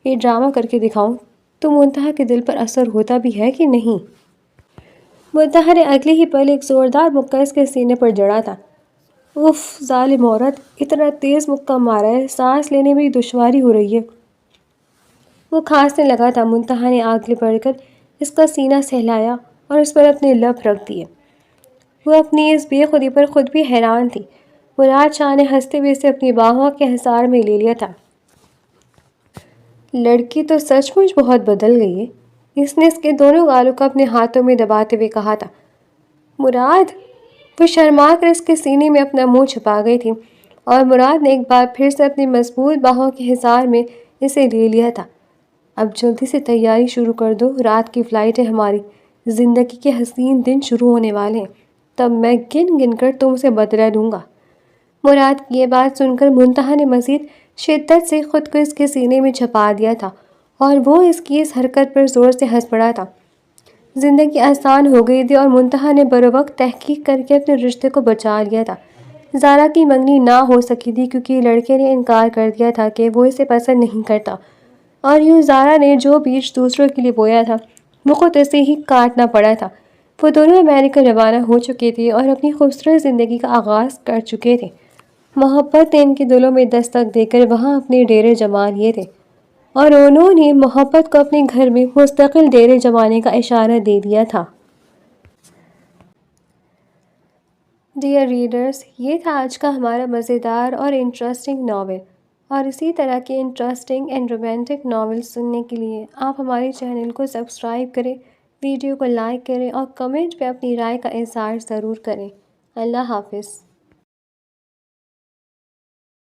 یہ ڈرامہ کر کے دکھاؤں تو منتہا کے دل پر اثر ہوتا بھی ہے کہ نہیں۔ منتہا نے اگلے ہی پل ایک زوردار مکہ اس کے سینے پر جڑا تھا۔ اف ظالم عورت، اتنا تیز مکہ مارا ہے، سانس لینے میں دشواری ہو رہی ہے۔ وہ کھانسنے لگا تھا۔ منتہا نے آگے بڑھ کر اس کا سینہ سہلایا اور اس پر اپنے لب رکھ دیے۔ وہ اپنی اس بے خودی پر خود بھی حیران تھی۔ مراد شاہ نے ہنستے ہوئے اسے اپنی باہوں کے حصار میں لے لیا تھا۔ لڑکی تو سچ مچ بہت بدل گئی ہے، اس نے اس کے دونوں گالوں کو اپنے ہاتھوں میں دباتے ہوئے کہا تھا۔ مراد! وہ شرما کر اس کے سینے میں اپنا منہ چھپا گئی تھی اور مراد نے ایک بار پھر سے اپنی مضبوط باہوں کے حصار میں اسے لے لیا تھا۔ اب جلدی سے تیاری شروع کر دو، رات کی فلائٹ ہے ہماری، زندگی کے حسین دن شروع ہونے والے ہیں، تب میں گن گن کر تم سے بدلہ لوں گا۔ مراد کی یہ بات سن کر منتہا نے مزید شدت سے خود کو اس کے سینے میں چھپا دیا تھا اور وہ اس کی اس حرکت پر زور سے ہنس پڑا تھا۔ زندگی آسان ہو گئی تھی اور منتہا نے بروقت تحقیق کر کے اپنے رشتے کو بچا لیا تھا۔ زارا کی منگنی نہ ہو سکی تھی کیونکہ لڑکے نے انکار کر دیا تھا کہ وہ اسے پسند نہیں کرتا، اور یوں زارا نے جو بیج دوسروں کے لیے بویا تھا وہ خود اسے ہی کاٹنا پڑا تھا۔ وہ دونوں امریکہ روانہ ہو چکے تھے اور اپنی خوبصورت زندگی کا آغاز کر چکے تھے۔ محبت نے ان کے دلوں میں دستک دے کر وہاں اپنے ڈیرے جما لیے تھے اور انہوں نے محبت کو اپنے گھر میں مستقل ڈیرے جمانے کا اشارہ دے دیا تھا۔ ڈیئر ریڈرز، یہ تھا آج کا ہمارا مزیدار اور انٹرسٹنگ ناول، اور اسی طرح کے انٹرسٹنگ اینڈ رومانٹک ناولز سننے کے لیے آپ ہمارے چینل کو سبسکرائب کریں، ویڈیو کو لائک کریں اور کمنٹ پہ اپنی رائے کا اظہار ضرور کریں۔ اللہ حافظ۔